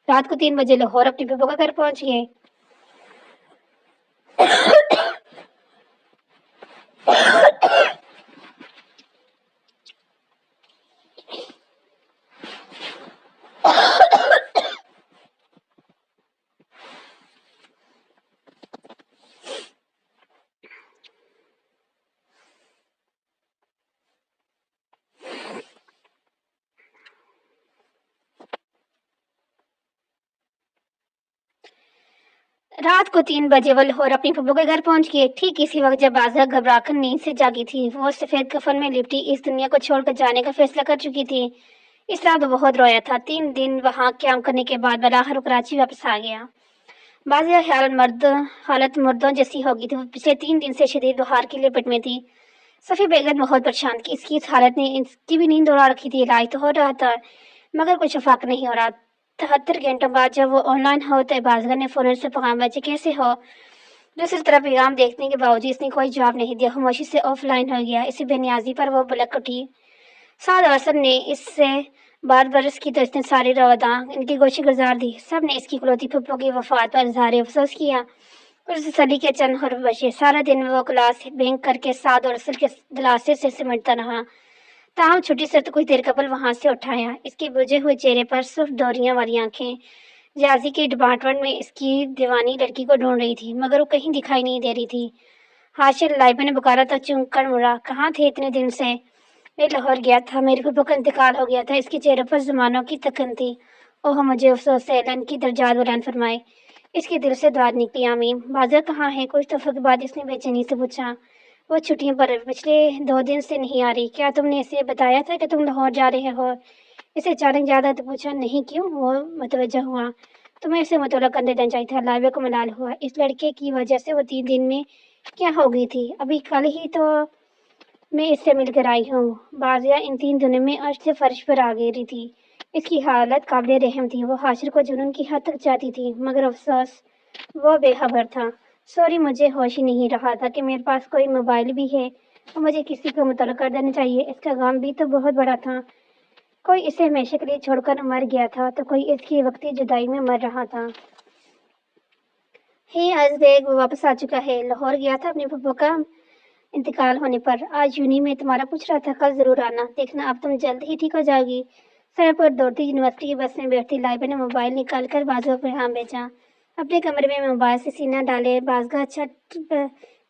رات کو 3 بجے لاہور اپنی پھپھو کا گھر پہنچ گئے۔ رات کو 3 بجے وہ لاہور اپنی پھپھو کے گھر پہنچ گئے۔ ٹھیک اسی وقت جب بازگاہ گھبرا کر نیند سے جاگی تھی، وہ سفید کفن میں لپٹی اس دنیا کو چھوڑ کر جانے کا فیصلہ کر چکی تھی۔ اس رات وہ بہت رویا تھا۔ 3 دن وہاں قیام کرنے کے بعد بالآخر وہ کراچی واپس آ گیا۔ بازگاہ حالت مردوں جیسی ہو گئی تھی۔ وہ پچھلے 3 دن سے شدید بخار کی لپٹ میں تھی۔ صفی بیگم بہت پریشان تھی، اس کی اس حالت نے اس کی بھی نیند اڑا رکھی تھی۔ علاج تو ہو رہا تھا مگر کچھ افاق نہیں ہو رہا۔ 73 گھنٹوں بعد جب وہ آن لائن ہو تو بازگاہ نے فوراً سے پیغام بھیجا، کیسے ہو؟ دوسری طرف پیغام دیکھنے کے باوجود اس نے کوئی جواب نہیں دیا، خاموشی سے آف لائن ہو گیا۔ اسی بے نیازی پر وہ بلک اٹھی۔ سعد اور ارسل نے اس سے بات برس کی تو اس نے ساری روداں ان کی گوشے گزار دی۔ سب نے اس کی اکلوتی پھپھو کی وفات پر اظہار افسوس کیا اور اس تسلی کے چند حرف بچے۔ سارا دن وہ کلاس بینک کر کے سعد اور ارسل کے دلاسے سے سمٹتا رہا، تاہم چھٹی سے تو کچھ دیر قبل وہاں سے اٹھایا۔ اس کے بجھے ہوئے چہرے پر سرخ ڈوریاں والی آنکھیں ریاضی کے ڈپارٹمنٹ میں اس کی دیوانی لڑکی کو ڈھونڈ رہی تھی، مگر وہ کہیں دکھائی نہیں دے رہی تھی۔ حاشر لائبہ نے پکارا تو چونک کر مڑا۔ کہاں تھے اتنے دن سے؟ میں لاہور گیا تھا، میری پھپھو کا انتقال ہو گیا تھا۔ اس کے چہرے پر زمانوں کی تکن تھی۔ اوہ مجھے افسوس ہے، اللہ ان کی درجات بلند فرمائے۔ اس کے دل سے دعا نکلی، آمین۔ بازگاہ کہاں ہے؟ کچھ دفعہ کے بعد اس نے بے چینی سے پوچھا۔ وہ چھٹیوں پر پچھلے 2 دن سے نہیں آ رہی۔ کیا تم نے اسے بتایا تھا کہ تم لاہور جا رہے ہو؟ اسے اچانک یاد آیا تو پوچھا، نہیں کیوں؟ وہ متوجہ ہوا۔ تمہیں اسے مطلع کرنے دینا چاہیے تھا۔ لائبہ کو ملال ہوا۔ اس لڑکے کی وجہ سے وہ 3 دن میں کیا ہو گئی تھی؟ ابھی کل ہی تو میں اس سے مل کر آئی ہوں۔ بازگاہ ان 3 دنوں میں عرش سے فرش پر آ گئی تھی۔ اس کی حالت قابل رحم تھی۔ وہ حاشر کو جنون کی حد تک چاہتی تھی، مگر افسوس وہ بے خبر تھا۔ سوری، مجھے ہوش ہی نہیں رہا تھا کہ میرے پاس کوئی موبائل بھی ہے اور مجھے کسی کو مطلع کر دینا چاہیے۔ اس کا غم بھی تو بہت بڑا تھا۔ کوئی اسے ہمیشہ کے لیے چھوڑ کر مر گیا تھا تو کوئی اس کی وقتی جدائی میں مر رہا تھا۔ از بیگ وہ واپس آ چکا ہے، لاہور گیا تھا اپنی پھپھو کا انتقال ہونے پر۔ آج یونی میں تمہارا پوچھ رہا تھا، کل ضرور آنا، دیکھنا اب تم جلد ہی ٹھیک ہو جاؤ گی۔ سڑک پر دوڑتی یونیورسٹی کی بس میں بیٹھتی لائبہ نے موبائل نکال کر بازگاہ کو پیغام بھیجا۔ اپنے کمرے میں موبائل سے سینہ ڈالے بازگاہ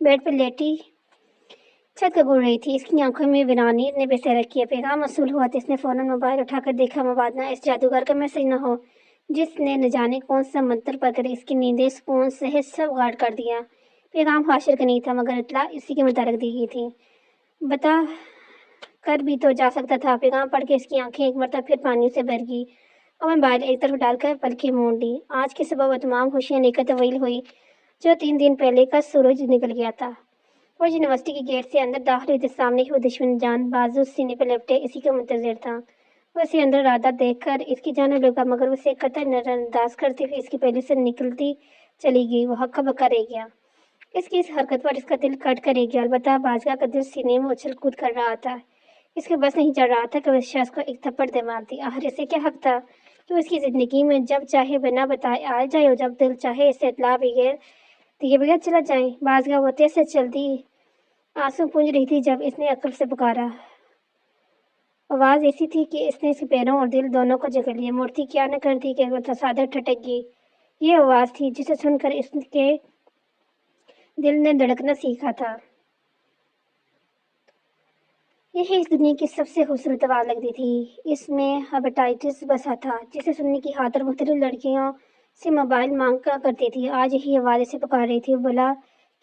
بیڈ پر لیٹی چھت کو گھور رہی تھی۔ اس کی آنکھوں میں ویرانی نے بسیر کیا۔ پیغام موصول ہوا تو اس نے فوراً موبائل اٹھا کر دیکھا، مبادنہ اس جادوگر کا میسج نہ ہو جس نے نہ جانے کون سا منتر پڑھ کر اس کی نیندیں، سکون، صحت سب غارت کر دیا۔ پیغام حاشر کا نہیں تھا، مگر اطلاع اسی کے متعلق دی گئی تھی۔ بتا کر بھی تو جا سکتا تھا۔ پیغام پڑھ کے اس کی آنکھیں ایک مرتبہ پھر پانی سے بھر گئی اور موبائل ایک طرف ڈال کر پلکیں موڑ لی۔ آج کی صبح وہ تمام خوشیاں لے کر طویل ہوئی جو 3 دن پہلے کا سورج نکل گیا تھا۔ وہ یونیورسٹی کے گیٹ سے اندر داخل ہوئی تو سامنے ہی وہ دشمن جان بازو سینے پر لپٹے اسی کا منتظر تھا۔ وہ اسے اندر رادہ دیکھ کر اس کی جانب لگا، مگر اسے قطعا نظر انداز کرتے ہوئے اس کی پہلے سے نکلتی چلی گئی۔ وہ ہکا بکا رہ گیا۔ اس کی اس حرکت پر اس کا دل کٹ کرے گیا، البتہ بازگاہ کا دل سینے میں اچھل کود کر رہا تھا۔ اس کے بس نہیں چڑھ رہا تھا کہ وہ اس شخص کو ایک تھپڑ دے مار دی۔ آخر اسے کیا حق تھا کہ وہ اس کی زندگی میں جب چاہے بنا بتائے آ جائے اور جب دل چاہے اسے اطلاع دیے بغیر چلا جائے۔ بازگاہ وہ تیز سے چلتی آنسو پونج رہی تھی جب اس نے عقب سے پکارا۔ آواز ایسی تھی کہ اس نے اس کے پیروں اور دل دونوں کو جکڑ لیا۔ مورتی کیا نہ کرتی کہ وہ تصادر ٹھٹک گئی۔ یہ آواز تھی جسے سن کر اس کے دل نے دھڑکنا سیکھا تھا۔ یہی اس دنیا کی سب سے خوبصورت آواز لگتی تھی۔ اس میں ہیپاٹائٹس بسا تھا جسے سننے کی خاطر مختلف لڑکیوں سے موبائل مانگا کرتی تھی۔ آج یہی آواز اسے پکار رہی تھی۔ بلا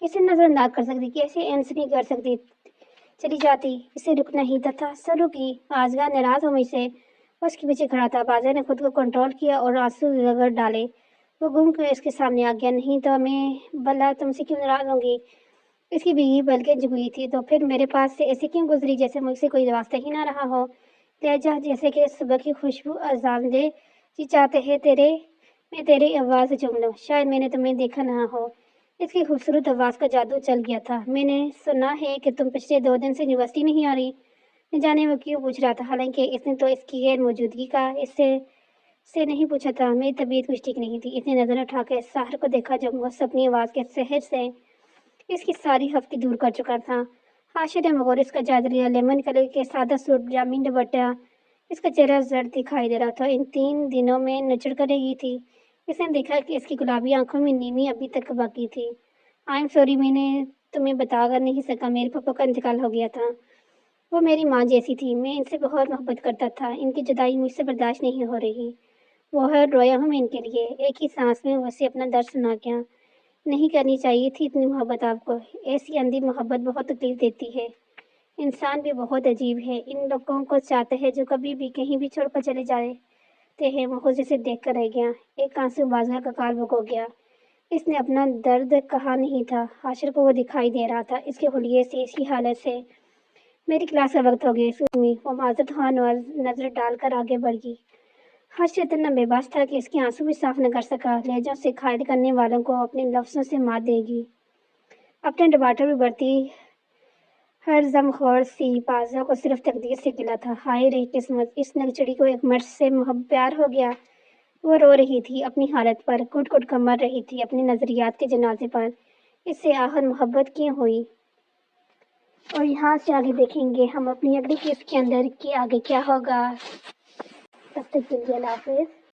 کیسے نظر انداز کر سکتی، کیسے انس نہیں کر سکتی۔ چلی جاتی، اسے رکنا ہی تھا۔ سر رکی۔ بازگاہ ناراض ہو مجھ سے اس کے پیچھے کھڑا تھا۔ بازگاہ نے خود کو کنٹرول کیا اور آنسو رگڑ ڈالے۔ وہ گھوم کر اس کے سامنے آ گیا۔ نہیں تو میں بلا تم سے کیوں ناراض ہوں گی؟ اس کی بیوی بلکہ جھکی تھی۔ تو پھر میرے پاس سے ایسے کیوں گزری جیسے مجھ سے کوئی واسطہ ہی نہ رہا ہو؟ لہجہ جیسے کہ صبح کی خوشبو آزادے جی چاہتے ہیں میں تیری آواز چن لوں۔ شاید میں نے تمہیں دیکھا نہ ہو۔ اس کی خوبصورت آواز کا جادو چل گیا تھا۔ میں نے سنا ہے کہ تم پچھلے 2 دن سے یونیورسٹی نہیں آ رہی۔ نہ جانے وہ کیوں پوچھ رہا تھا، حالانکہ اس نے تو اس کی غیر موجودگی کا اس سے نہیں پوچھا تھا۔ میری طبیعت کچھ ٹھیک نہیں تھی۔ اس نے نظر اٹھا کے ساحر کو دیکھا جو اس اپنی آواز کے سحر سے اس کی ساری ہفتی دور کر چکا تھا۔ حاشر نے مغور اس کا جائزہ لیا۔ لیمن کلر کے سادہ سوٹ، جامین دوپٹہ، اس کا چہرہ زرد دکھائی دے رہا تھا۔ ان 3 دنوں میں نچڑ کر رہی تھی۔ اس نے دیکھا کہ اس کی گلابی آنکھوں میں نیمی ابھی تک باقی تھی۔ آئی ایم سوری، میں نے تمہیں بتا کر نہیں سکا۔ میرے پاپا کا انتقال ہو گیا تھا۔ وہ میری ماں جیسی تھی۔ میں ان سے بہت محبت کرتا تھا۔ ان کی جدائی مجھ سے برداشت نہیں ہو رہی۔ وہ ہے رویا ہوں میں ان کے لیے۔ ایک ہی سانس میں اسے اپنا درد سنا گیا۔ نہیں کرنی چاہیے تھی اتنی محبت آپ کو۔ ایسی اندھی محبت بہت تکلیف دیتی ہے۔ انسان بھی بہت عجیب ہے۔ ان لوگوں کو چاہتے ہیں جو کبھی بھی کہیں بھی چھوڑ کر چلے جاتے ہیں۔ وہ خود اسے دیکھ کر رہ گیا۔ ایک آنسو بازگاہ کا قالب ہو گیا۔ اس نے اپنا درد کہا نہیں تھا۔ حاشر کو وہ دکھائی دے رہا تھا۔ اس کے حلیے سے، اس کی حالت سے۔ میری کلاس کا وقت ہو گیا، سومی۔ وہ معذرت خواہ نظر ڈال کر آگے بڑھ گئی۔ حاشر اتنا بے بس تھا کہ اس کے آنسو بھی صاف نہ کر سکا۔ لہجوں سے قائل کرنے والوں کو اپنے لفظوں سے مات دے گی۔ اپنے ٹماٹر بھی بڑھتی ہر غمخور سی بازگاہ کو صرف تقدیر سے گلہ تھا۔ ہائے رہی قسمت، اس نگچڑی کو ایک مرد سے پیار ہو گیا۔ وہ رو رہی تھی اپنی حالت پر، کٹ کٹ کر مر رہی تھی اپنے نظریات کے جنازے پر۔ اس سے آخر محبت کیوں ہوئی؟ اور یہاں سے آگے دیکھیں گے ہم اپنی اگلی قسط کے اندر کہ آگے کیا ہوگا۔ تب تک کے لیے اللہ حافظ۔